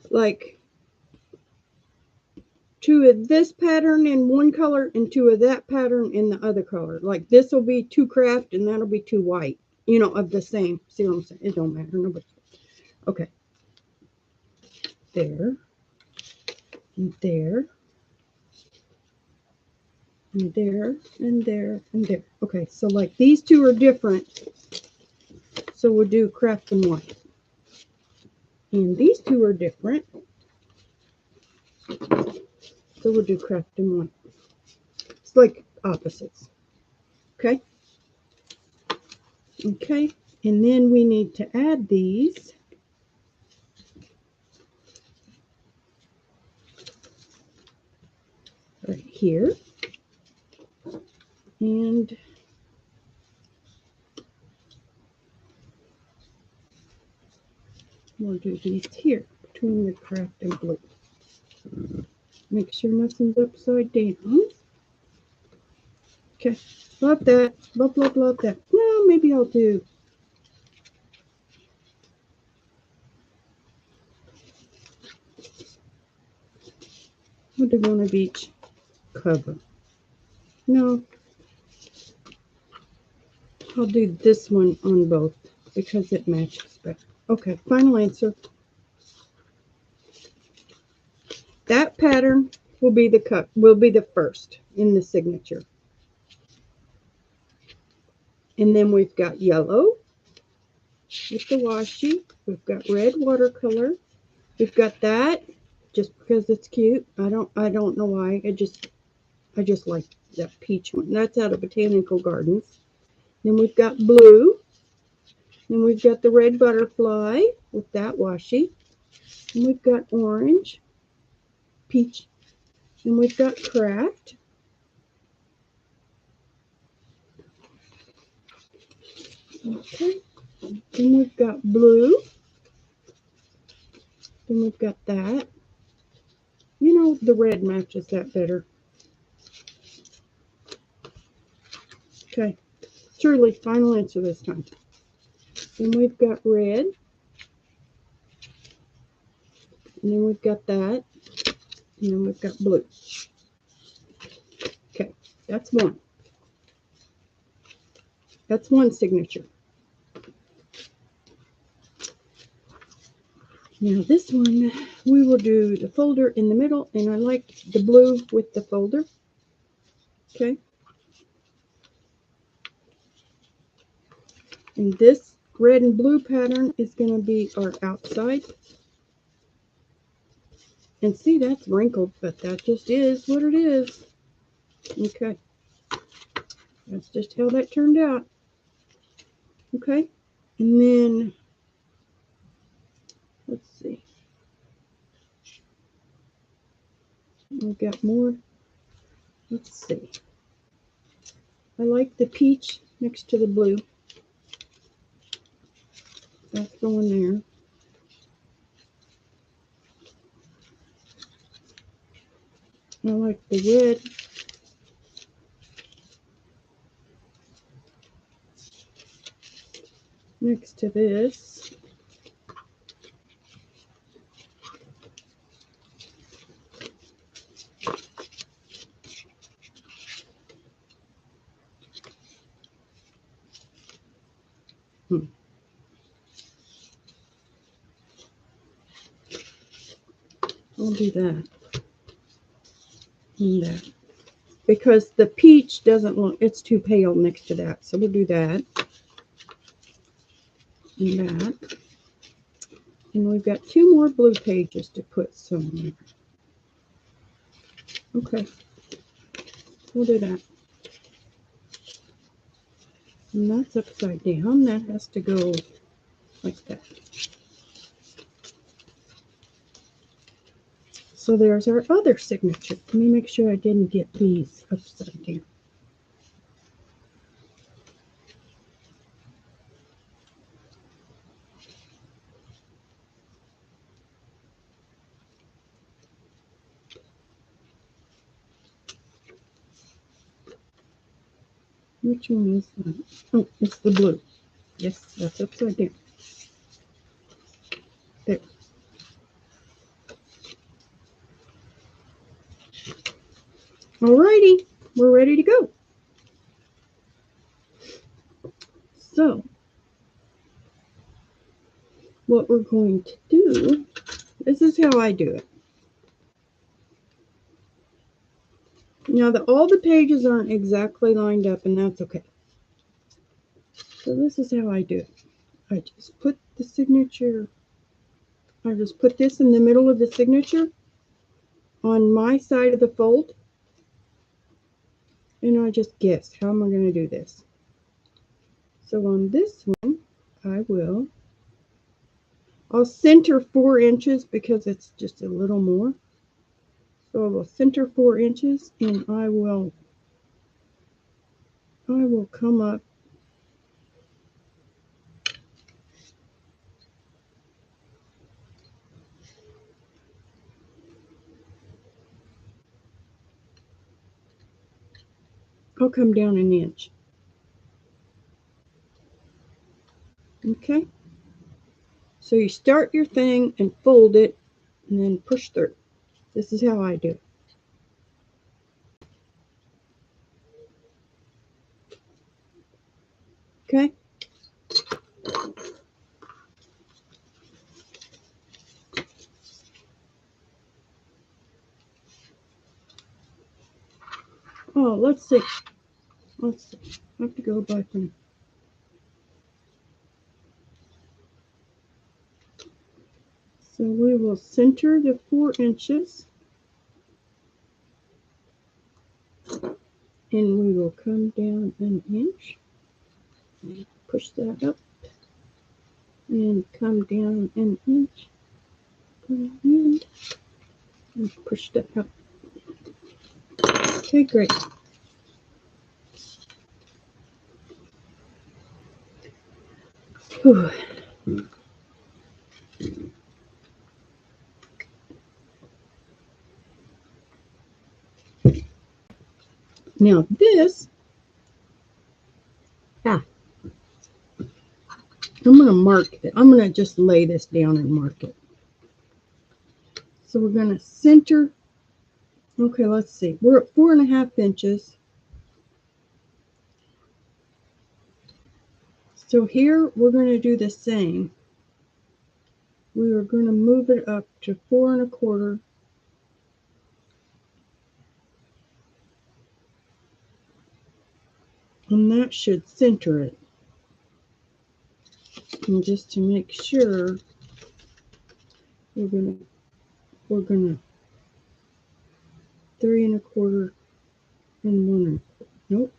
like two of this pattern in one color and two of that pattern in the other color. Like this will be two craft and that'll be two white, you know, of the same. See what I'm saying? It don't matter. Nobody. Okay. There. And there. And there. And there. And there. Okay. So like these two are different. So we'll do craft and white. And these two are different. So we'll do craft and white. It's like opposites. Okay. Okay. And then we need to add these. Right here. And we'll do these here between the craft and blue. Make sure nothing's upside down. Okay, love that. Love, love, love that. No, maybe I'll do. I'll do one of each cover. No, I'll do this one on both because it matches better. Okay, final answer. That pattern will be the first in the signature. And then we've got yellow with the washi. We've got red watercolor. We've got that just because it's cute. I don't know why. I just like that peach one. That's out of Botanical Gardens. Then we've got blue. Then we've got the red butterfly with that washi. And we've got orange, peach. And we've got craft. Okay. Then we've got blue. Then we've got that. You know, the red matches that better. Okay. Truly, final answer this time. Then we've got red. And then we've got that. And then we've got blue. Okay, that's one. That's one signature. Now this one, we will do the folder in the middle, and I like the blue with the folder. Okay. And this red and blue pattern is going to be our outside. And see, that's wrinkled, but that just is what it is. Okay. That's just how that turned out. Okay. And then, let's see. We've got more. Let's see. I like the peach next to the blue. That's going there. I like the red. Next to this. I'll do that. And that. Because the peach doesn't look, it's too pale next to that. So we'll do that. And that. And we've got 2 more blue pages to put somewhere. Okay. We'll do that. And that's upside down. That has to go like that. So there's our other signature. Let me make sure I didn't get these upside down. Which one is that? Oh, it's the blue. Yes, that's upside down. There. Alrighty, we're ready to go. So, what we're going to do, this is how I do it. Now, all the pages aren't exactly lined up, and that's okay. So this is how I do it. I just put the signature, I just put this in the middle of the signature on my side of the fold. And I just guess, how am I going to do this? So on this one, I'll center 4 inches because it's just a little more. So I will center 4 inches and I will come up I'll come down an inch. Okay. So you start your thing and fold it and then push through. This is how I do it. Okay. Oh, let's see. Let's see. I have to go back and so we will center the 4 inches and we will come down an inch. Push that up and come down an inch. And push that up. Okay, great. Whew. Now this, I'm going to mark it. I'm going to just lay this down and mark it. So we're going to center. Okay, let's see. We're at 4.5 inches. So here we're going to do the same. We are going to move it up to 4 1/4. And that should center it. And just to make sure, we're gonna 3 1/4 and 1 1/4. Nope.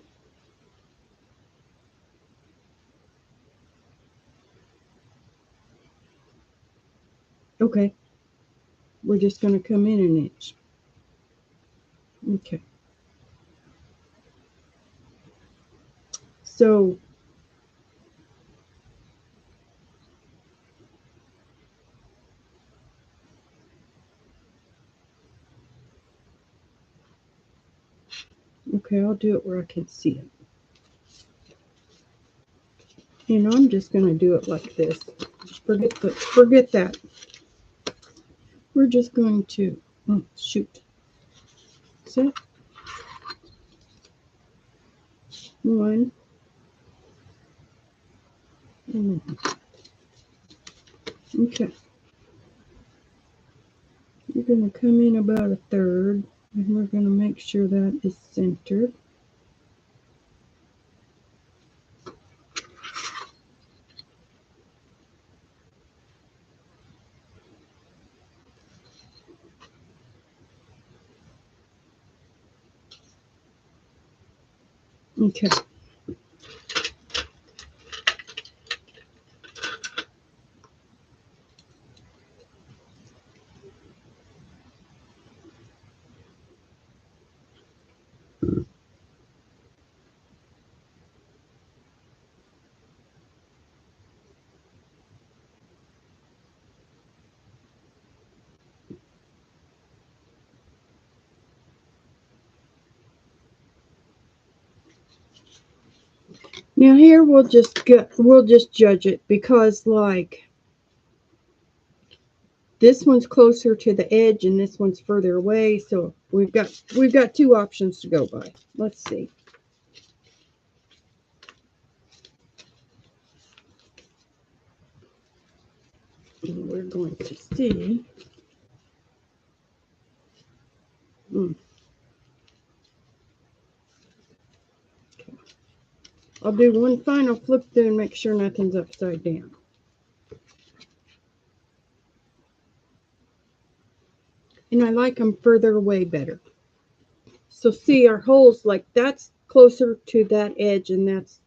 Okay. We're just going to come in an inch. Okay. So okay, I'll do it where I can see it. And I'm just going to do it like this. Forget that. We're just going to, oh, shoot. Set. One. And okay. You're going to come in about a third. And we're going to make sure that is centered. Okay. Now here we'll just judge it because like this one's closer to the edge and this one's further away, so we've got two options to go by. Let's see. And we're going to see. I'll do one final flip through and make sure nothing's upside down. And I like them further away better. So see our holes, like that's closer to that edge and that's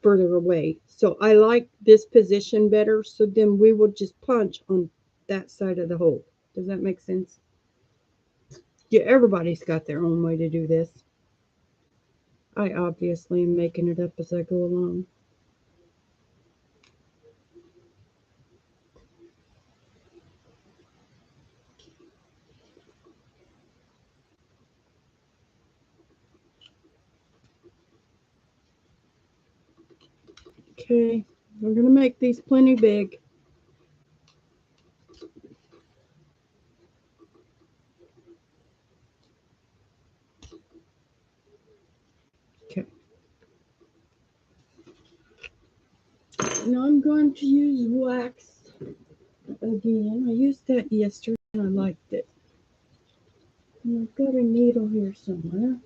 further away. So I like this position better. So then we will just punch on that side of the hole. Does that make sense? Yeah, everybody's got their own way to do this. I obviously am making it up as I go along. Okay, we're going to make these plenty big. Okay. Now I'm going to use wax again. I used that yesterday and I liked it. And I've got a needle here somewhere.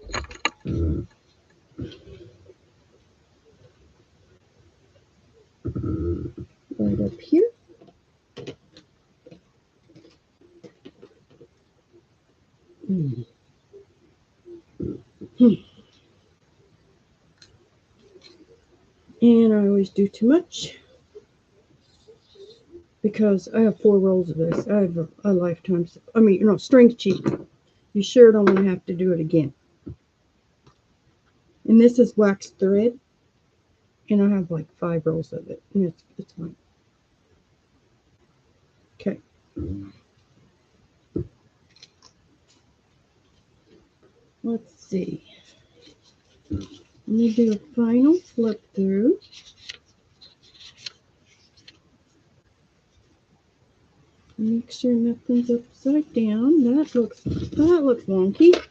Right up here. And I always do too much because I have 4 rolls of this. I have a lifetime, strength cheat. You sure don't want to have to do it again. And this is wax thread. And I have like 5 rolls of it. And it's fine. Okay. Let's see. Let me do a final flip through. Make sure nothing's upside down. That looks wonky.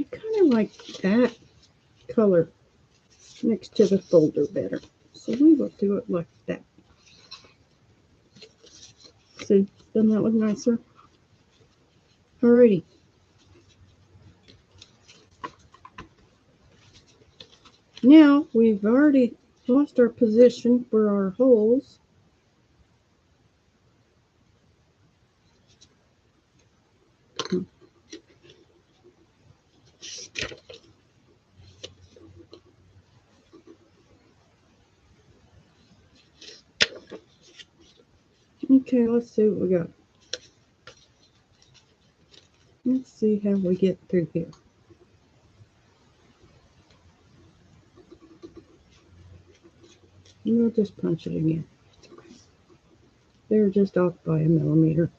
I kind of like that color next to the folder better. So we will do it like that. See, doesn't that look nicer? Alrighty. Now we've already lost our position for our holes. Okay, let's see what we got. Let's see how we get through here. We'll just punch it again. They're just off by a millimeter.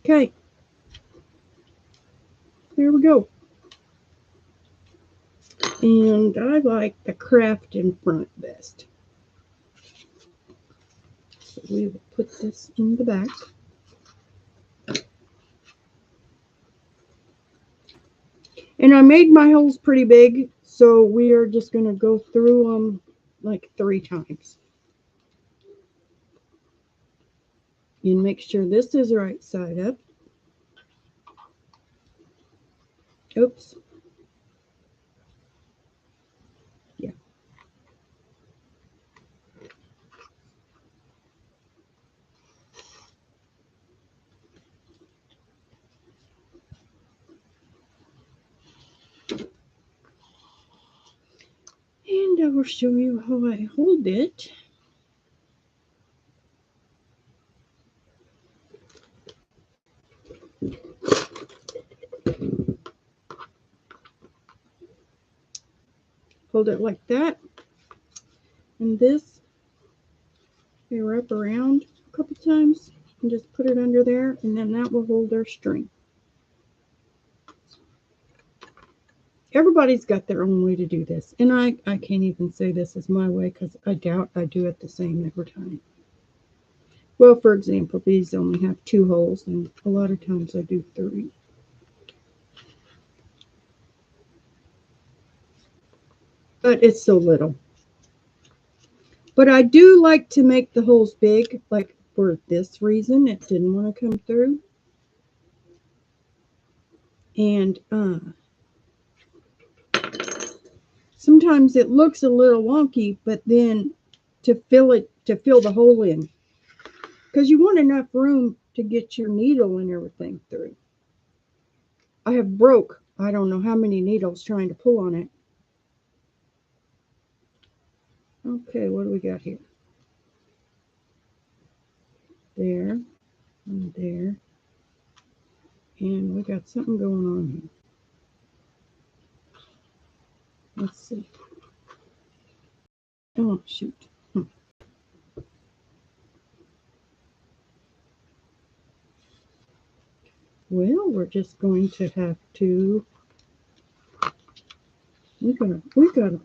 Okay. There we go. And I like the craft in front best. So we will put this in the back. And I made my holes pretty big, so we are just going to go through them like 3 times. And make sure this is right side up. Oops. Yeah. And I will show you how I hold it. Hold it like that. And this, we wrap around a couple times and just put it under there, and then that will hold our string. Everybody's got their own way to do this. And I can't even say this is my way because I doubt I do it the same every time. Well, for example, these only have 2 holes, and a lot of times I do 3. But it's so little. But I do like to make the holes big, like for this reason. It didn't want to come through. And sometimes it looks a little wonky, but then to fill the hole in, because you want enough room to get your needle and everything through. I have broke I don't know how many needles trying to pull on it. Okay, what do we got here? There and there, and we got something going on here. Let's see. Oh shoot. Well, we're just going to have to. We gotta.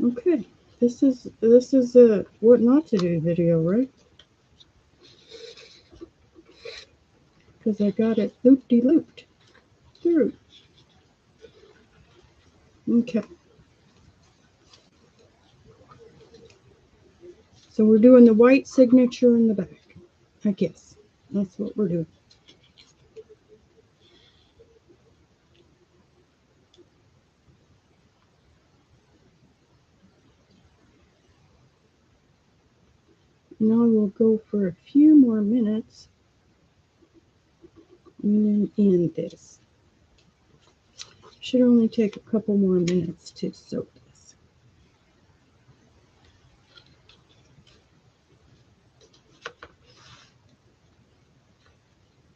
Okay, this is a what not to do video, right? Because I got it looped through. Okay. So we're doing the white signature in the back. I guess that's what we're doing. Now we'll go for a few more minutes and then end this. Should only take a couple more minutes to soak this.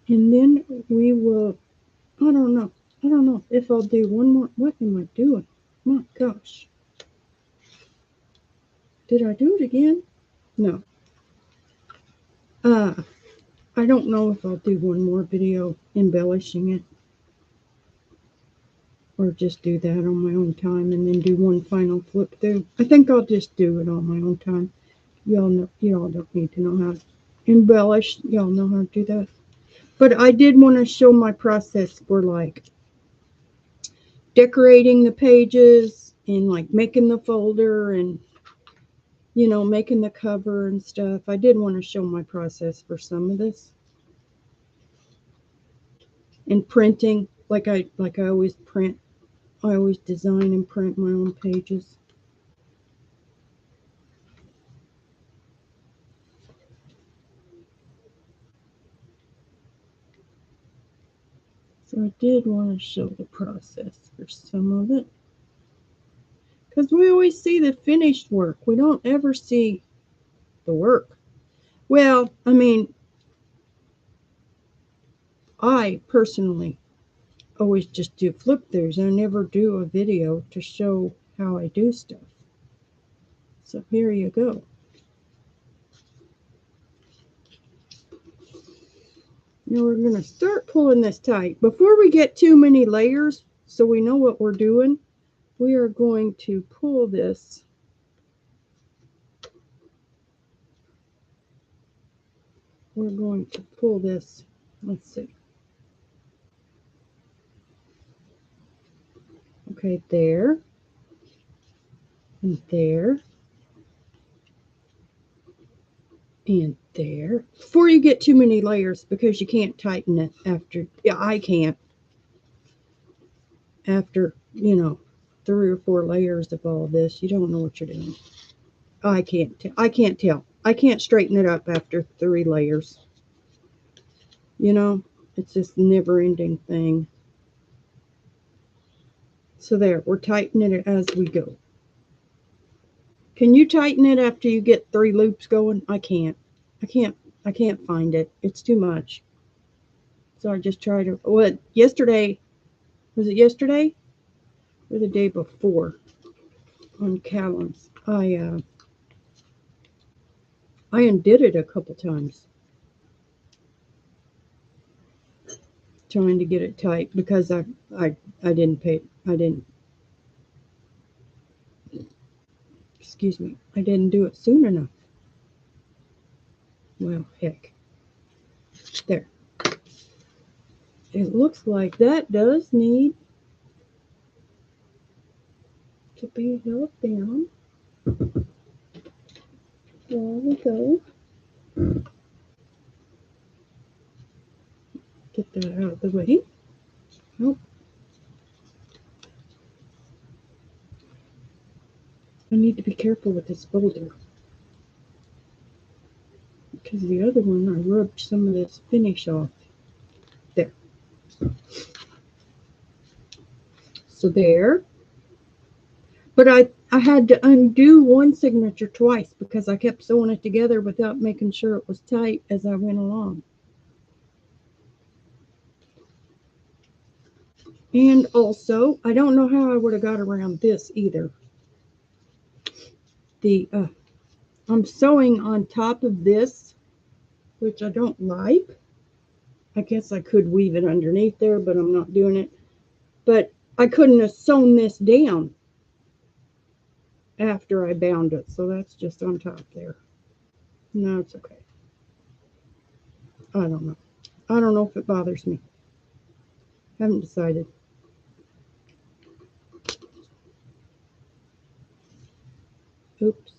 And then we will, I don't know if I'll do one more. What am I doing? My gosh. Did I do it again? No. I don't know if I'll do one more video embellishing it, or just do that on my own time and then do one final flip through. I think I'll just do it on my own time. Y'all don't need to know how to embellish. Y'all know how to do that. But I did want to show my process for like decorating the pages and like making the folder and making the cover and stuff. I did want to show my process for some of this. And printing, like I always print I always design and print my own pages. So I did want to show the process for some of it. Because we always see the finished work. We don't ever see the work. Well, I mean, I personally always just do flip throughs. I never do a video to show how I do stuff. So here you go. Now we're going to start pulling this tight. Before we get too many layers, so we know what we're doing, we are going to pull this let's see. Okay, there, and there, and there. Before you get too many layers, because you can't tighten it after, yeah, I can't. After, 3 or 4 layers of all this, you don't know what you're doing. I can't tell. I can't straighten it up after 3 layers. It's just a never-ending thing. So there, we're tightening it as we go. Can you tighten it after you get 3 loops going? I can't. I can't find it. It's too much. So I just try to, was it yesterday or the day before on Callum's? I undid it a couple times trying to get it tight because I didn't do it soon enough. Well, heck. There. It looks like that does need to be held down. There we go. Get that out of the way. Nope. I need to be careful with this boulder. Because the other one, I rubbed some of this finish off. There. So there. But I had to undo one signature twice because I kept sewing it together without making sure it was tight as I went along. And also, I don't know how I would have got around this either. I'm sewing on top of this, which I don't like. I guess I could weave it underneath there, but I'm not doing it. But I couldn't have sewn this down after I bound it, so that's just on top there. No, it's okay. I don't know. I don't know if it bothers me. Haven't decided. Oops.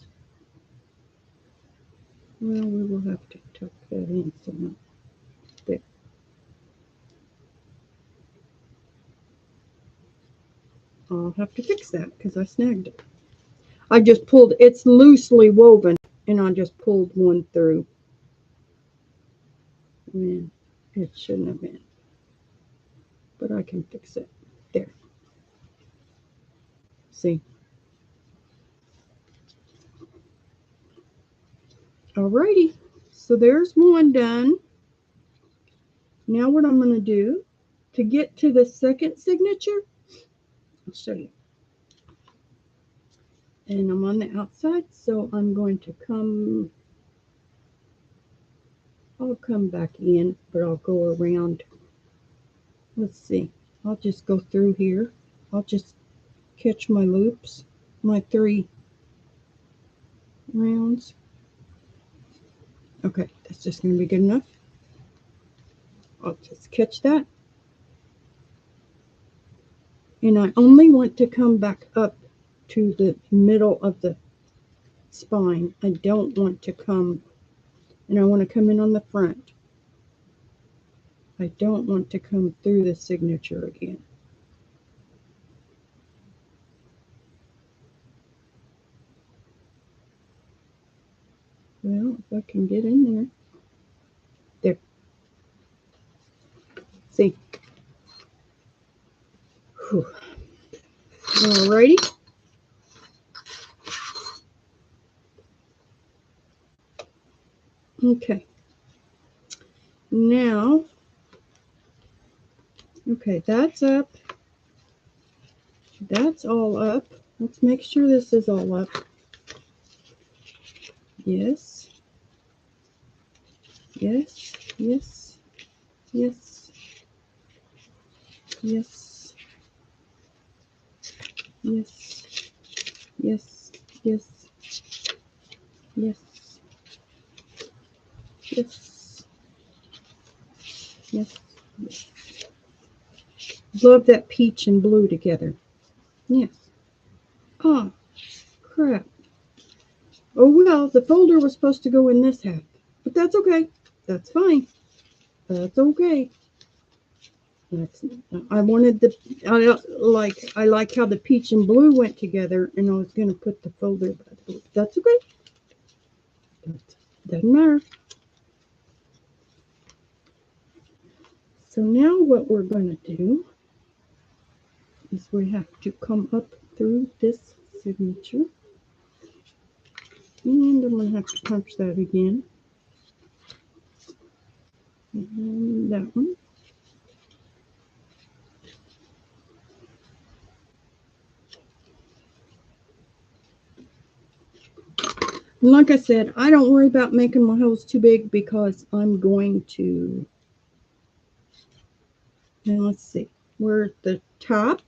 Well, we will have to tuck that in somewhere. There. I'll have to fix that because I snagged it. I just pulled, it's loosely woven, and I just pulled one through. Man, it shouldn't have been. But I can fix it. There. See? Alrighty. So there's one done. Now what I'm going to do to get to the second signature, I'll show you. And I'm on the outside, so I'm going to I'll come back in, but I'll go around. Let's see. I'll just go through here. I'll just catch my loops, my 3 rounds. Okay, that's just going to be good enough. I'll just catch that. And I only want to come back up to the middle of the spine. I don't want to come, and I want to come in on the front. I don't want to come through the signature again. Well, if I can get in there. There. See. Whew. Alrighty. Okay. Now, okay, that's up. That's all up. Let's make sure this is all up. Yes. Yes. Yes. Yes. Yes. Yes. Yes. Yes. Yes. Yes. Yes. Love that peach and blue together. Yes. Oh, crap. Oh, well, the folder was supposed to go in this half. But that's okay. That's fine. That's okay. That's, I wanted the, I like how the peach and blue went together, and I was going to put the folder, but that's okay. Doesn't matter. So now what we're going to do is we have to come up through this signature. And I'm going to have to punch that again. And that one. And like I said, I don't worry about making my holes too big because I'm going to, and let's see, we're at the top.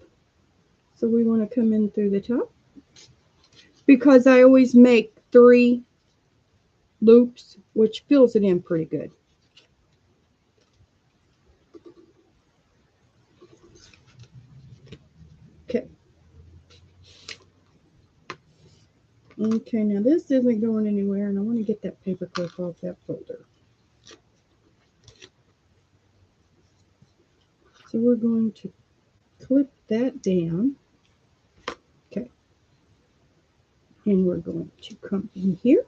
So we want to come in through the top. Because I always make 3 loops, which fills it in pretty good. Okay. Okay, now this isn't going anywhere, and I want to get that paper clip off that folder. So we're going to clip that down. Okay. And we're going to come in here.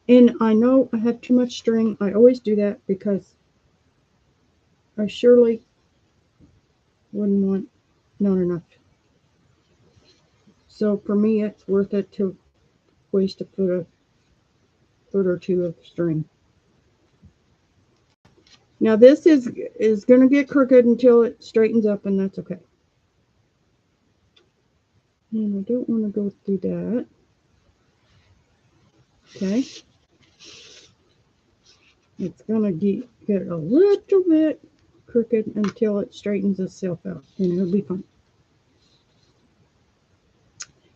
And I know I have too much string. I always do that because I surely wouldn't want not enough. So for me, it's worth it to waste a foot or two of string. Now this is going to get crooked until it straightens up, and that's okay. And I don't want to go through that. Okay. It's going to get a little bit crooked until it straightens itself out, and it'll be fine.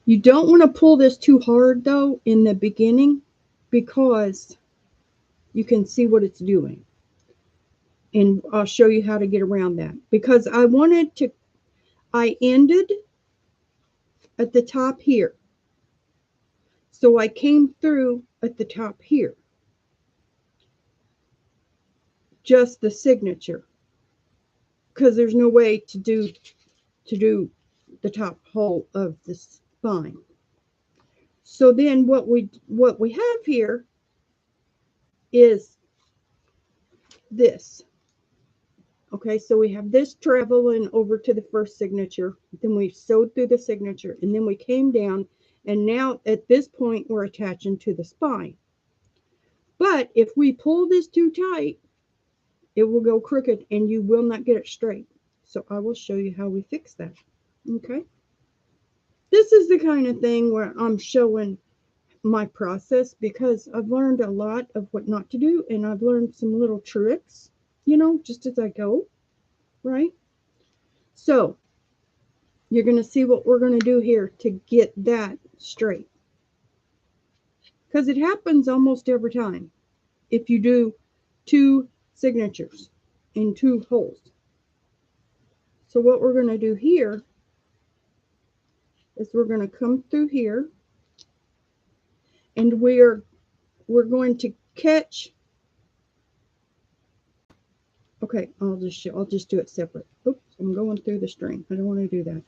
You don't want to pull this too hard, though, in the beginning, because you can see what it's doing. And I'll show you how to get around that. Because I ended at the top here. So I came through at the top here. Just the signature. Because there's no way to do the top hole of the spine. So then what we have here is this. Okay, so we have this traveling over to the first signature. Then we sewed through the signature, and then we came down, and now at this point we're attaching to the spine. But if we pull this too tight, it will go crooked and you will not get it straight. So I will show you how we fix that. Okay. This is the kind of thing where I'm showing my process because I've learned a lot of what not to do, and I've learned some little tricks, just as I go, right? So you're going to see what we're going to do here to get that straight. Because it happens almost every time if you do 2 signatures in 2 holes. So what we're going to do here is we're going to come through here, and we're going to catch. Okay, I'll just do it separate. Oops, I'm going through the string. I don't want to do that.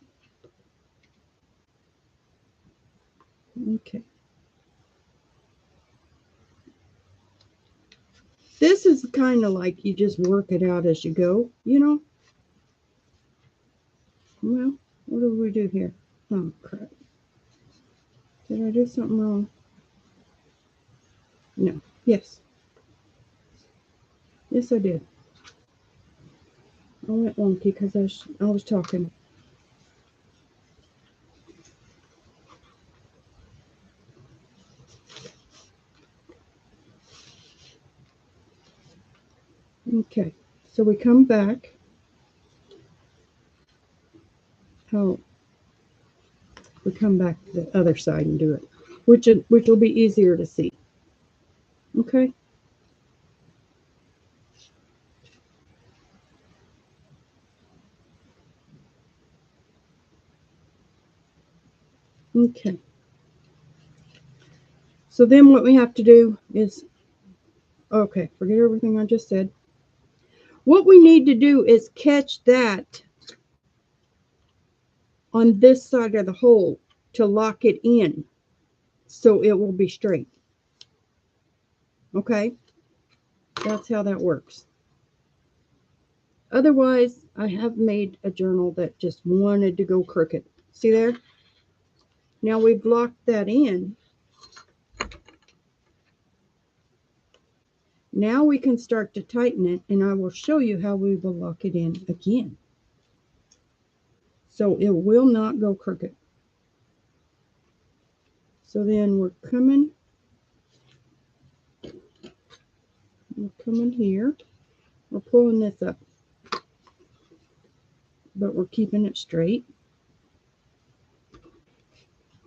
Okay. This is kind of like you just work it out as you go, you know. Well, what do we do here? Oh, crap. Did I do something wrong? No. Yes. Yes, I did. I went wonky because I was talking. Okay. So we come back. Oh, we come back to the other side and do it, which will be easier to see. Okay. Okay. So then what we have to do is, okay, forget everything I just said. What we need to do is catch that on this side of the hole to lock it in so it will be straight. Okay? That's how that works. Otherwise, I have made a journal that just wanted to go crooked. See there? Now we've locked that in. Now we can start to tighten it, and I will show you how we will lock it in again. So it will not go crooked. So then we're coming here. We're pulling this up, but we're keeping it straight.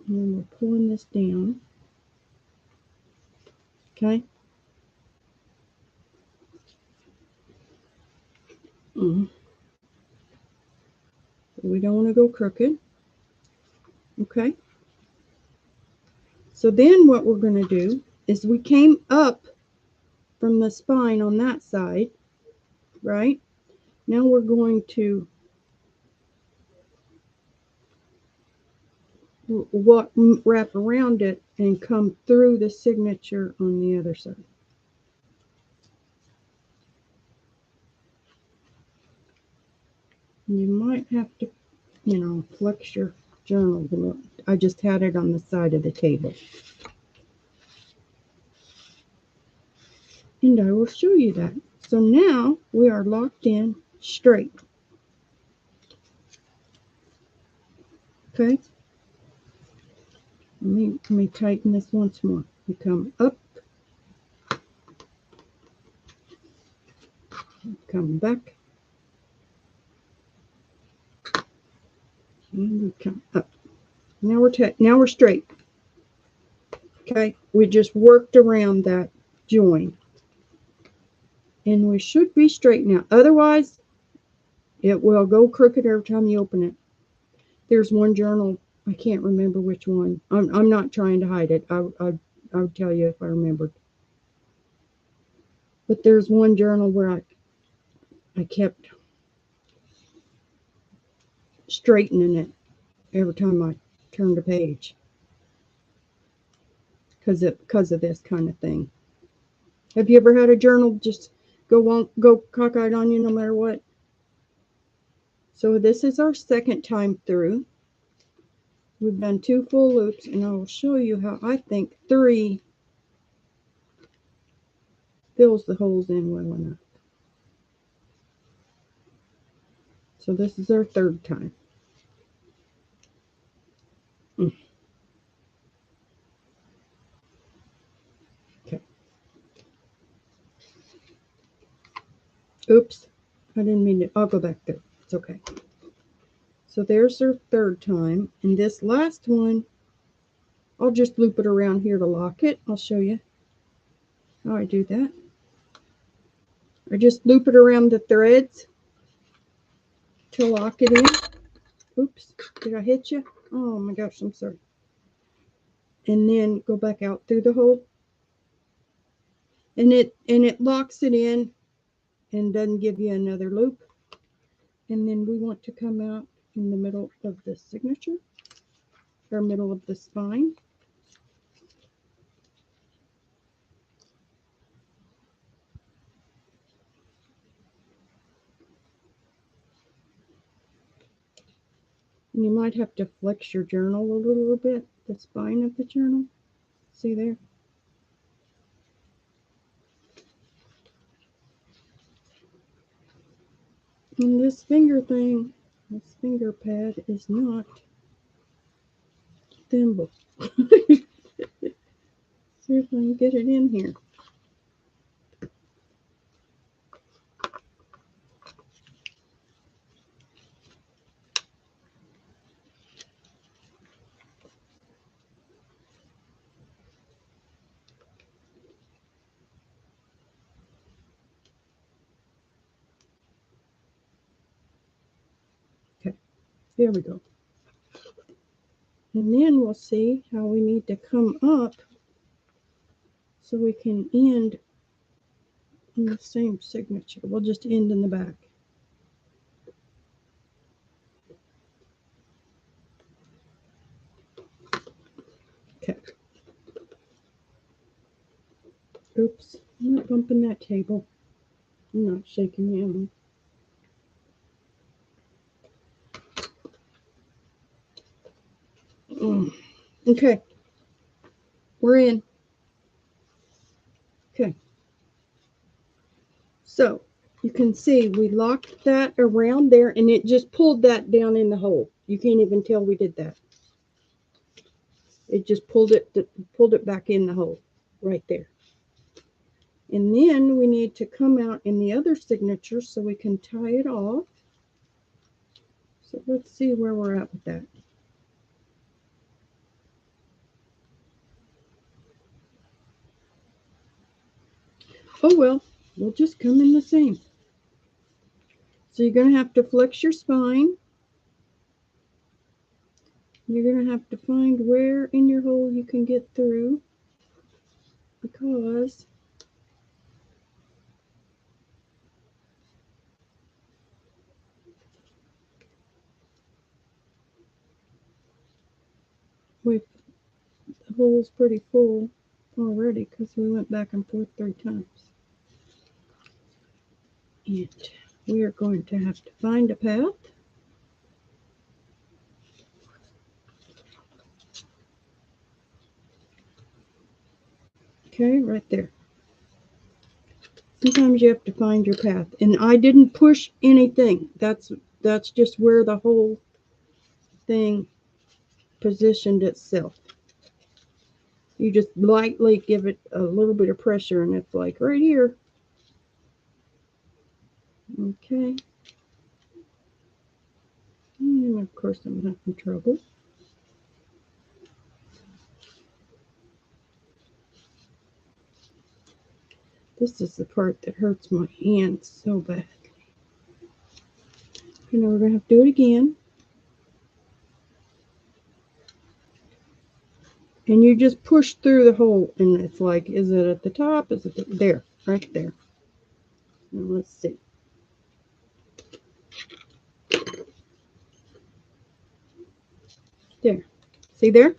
And then we're pulling this down. Okay. We don't want to go crooked. Okay. So then what we're going to do is we came up from the spine on that side, right? Now we're going to wrap around it and come through the signature on the other side. You might have to, flex your journal. I just had it on the side of the table. And I will show you that. So now we are locked in straight. Okay. Let me tighten this once more. We come up, come back, and we come up. Now we're straight. Okay, we just worked around that join, and we should be straight now. Otherwise, it will go crooked every time you open it. There's one journal, I can't remember which one. I'm not trying to hide it. I would tell you if I remembered. But there's one journal where I kept straightening it every time I turned a page because of this kind of thing. Have you ever had a journal just go cockeyed on you no matter what? So this is our second time through. We've done 2 full loops, and I will show you how I think 3 fills the holes in well enough. So this is our 3rd time. Okay. Oops. I didn't mean to. I'll go back there. It's okay. So there's our 3rd time. And this last one, I'll just loop it around here to lock it. I'll show you how I do that. I just loop it around the threads to lock it in. Oops. Did I hit you? Oh my gosh, I'm sorry. And then go back out through the hole. And it locks it in and doesn't give you another loop. And then we want to come out in the middle of the signature, or middle of the spine. And you might have to flex your journal a little bit, the spine of the journal. See there? And this finger thing, this finger pad is not thimble. See if I can get it in here. Okay, there we go. And then we'll see how we need to come up so we can end in the same signature. We'll just end in the back. Okay. Oops, I'm not bumping that table. I'm not shaking the hammer. Okay, we're in. Okay, so you can see we locked that around there and it just pulled that down in the hole. You can't even tell we did that. It just pulled it back in the hole right there. And then we need to come out in the other signature so we can tie it off. So let's see where we're at with that. Oh well, we'll just come in the same. So you're going to have to flex your spine. You're going to have to find where in your hole you can get through, because the hole's pretty full already because we went back and forth 3 times. And we are going to have to find a path. Okay, right there. Sometimes you have to find your path. And I didn't push anything. That's just where the whole thing positioned itself. You just lightly give it a little bit of pressure and it's like right here. Okay. And of course I'm having trouble. This is the part that hurts my hands so badly. You know, we're going to have to do it again. And you just push through the hole, and it's like, is it at the top? Is it there? Right there. Now let's see. There. See there?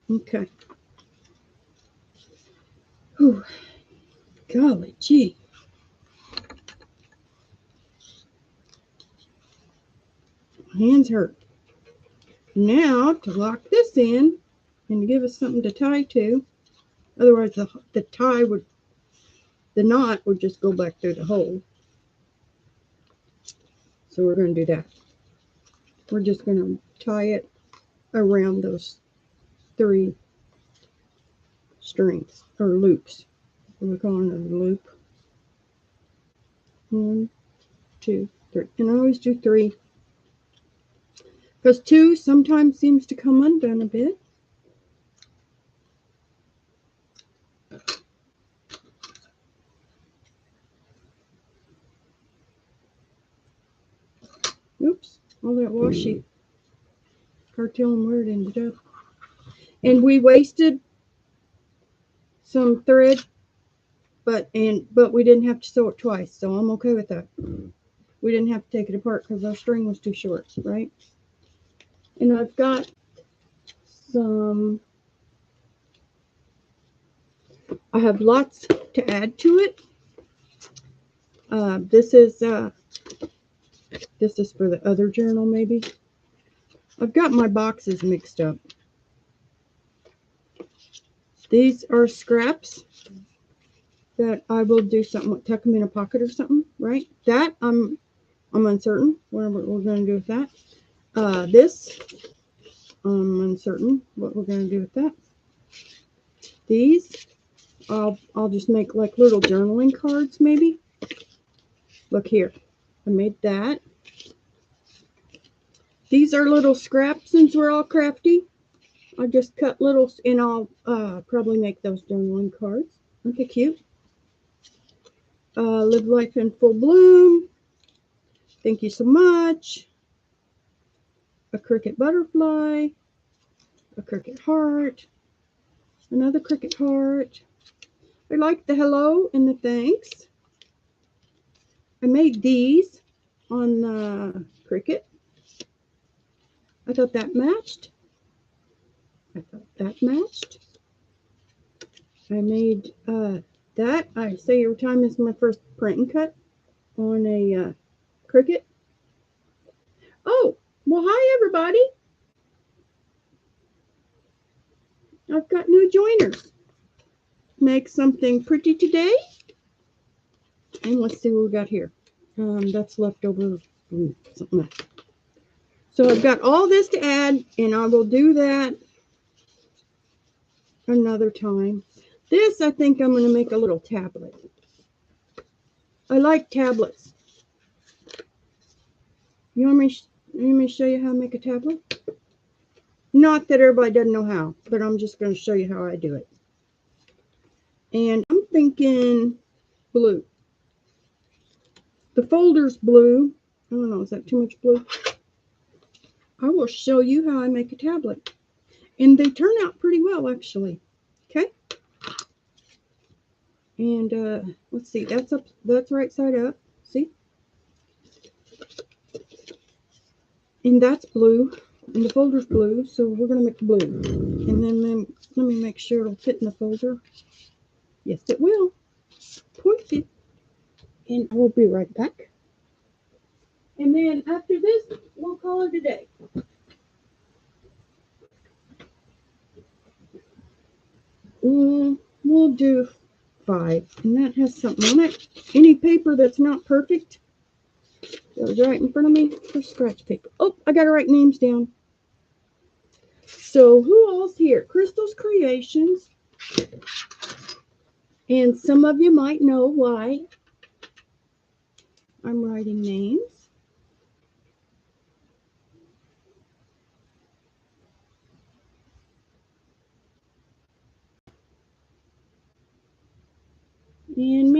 Okay. Whew. Golly gee. My hands hurt. Now, to lock this in and give us something to tie to, otherwise the knot would just go back through the hole. So we're going to do that. We're just going to tie it around those 3 strings or loops. We're calling it a loop. 1, 2, 3. And I always do 3 because 2 sometimes seems to come undone a bit. Oops, all that washi. Hard telling where it ended up. And we wasted some thread, but we didn't have to sew it twice, so I'm okay with that. We didn't have to take it apart because our string was too short, right? And I've got some, I have lots to add to it. This is This is for the other journal, maybe. I've got my boxes mixed up. These are scraps that I will do something with, tuck them in a pocket or something, right? That I'm uncertain what we're going to do with that. This, I'm uncertain what we're going to do with that. These, I'll just make like little journaling cards, maybe. Look here, I made that. These are little scraps since we're all crafty. I just cut little, and I'll probably make those journaling cards. Aren't they cute? Live life in full bloom. Thank you so much. A cricket butterfly. A cricket heart. Another cricket heart. I like the hello and the thanks. I made these on the cricket. I thought that matched. I made that. I say every time is my first print and cut on a cricket. Oh, well, hi, everybody. I've got new joiners. Make something pretty today. And let's see what we got here. That's leftover something else. So I've got all this to add, and I will do that another time. This, I think I'm going to make a little tablet. I like tablets. You want me to show you how to make a tablet? Not that everybody doesn't know how, but I'm just going to show you how I do it. And I'm thinking blue. The folder's blue. I don't know, is that too much blue? I will show you how I make a tablet. And they turn out pretty well, actually. Okay? And let's see, that's right side up. See? And that's blue. And the folder's blue, so we're going to make blue. And then let me make sure it'll fit in the folder. Yes, it will. Perfect. And I will be right back. And then after this, we'll call it a day. We'll do 5. And that has something on it. Any paper that's not perfect goes right in front of me for scratch paper. Oh, I got to write names down. So who all's here? Crystal's Creations. And some of you might know why I'm writing names. And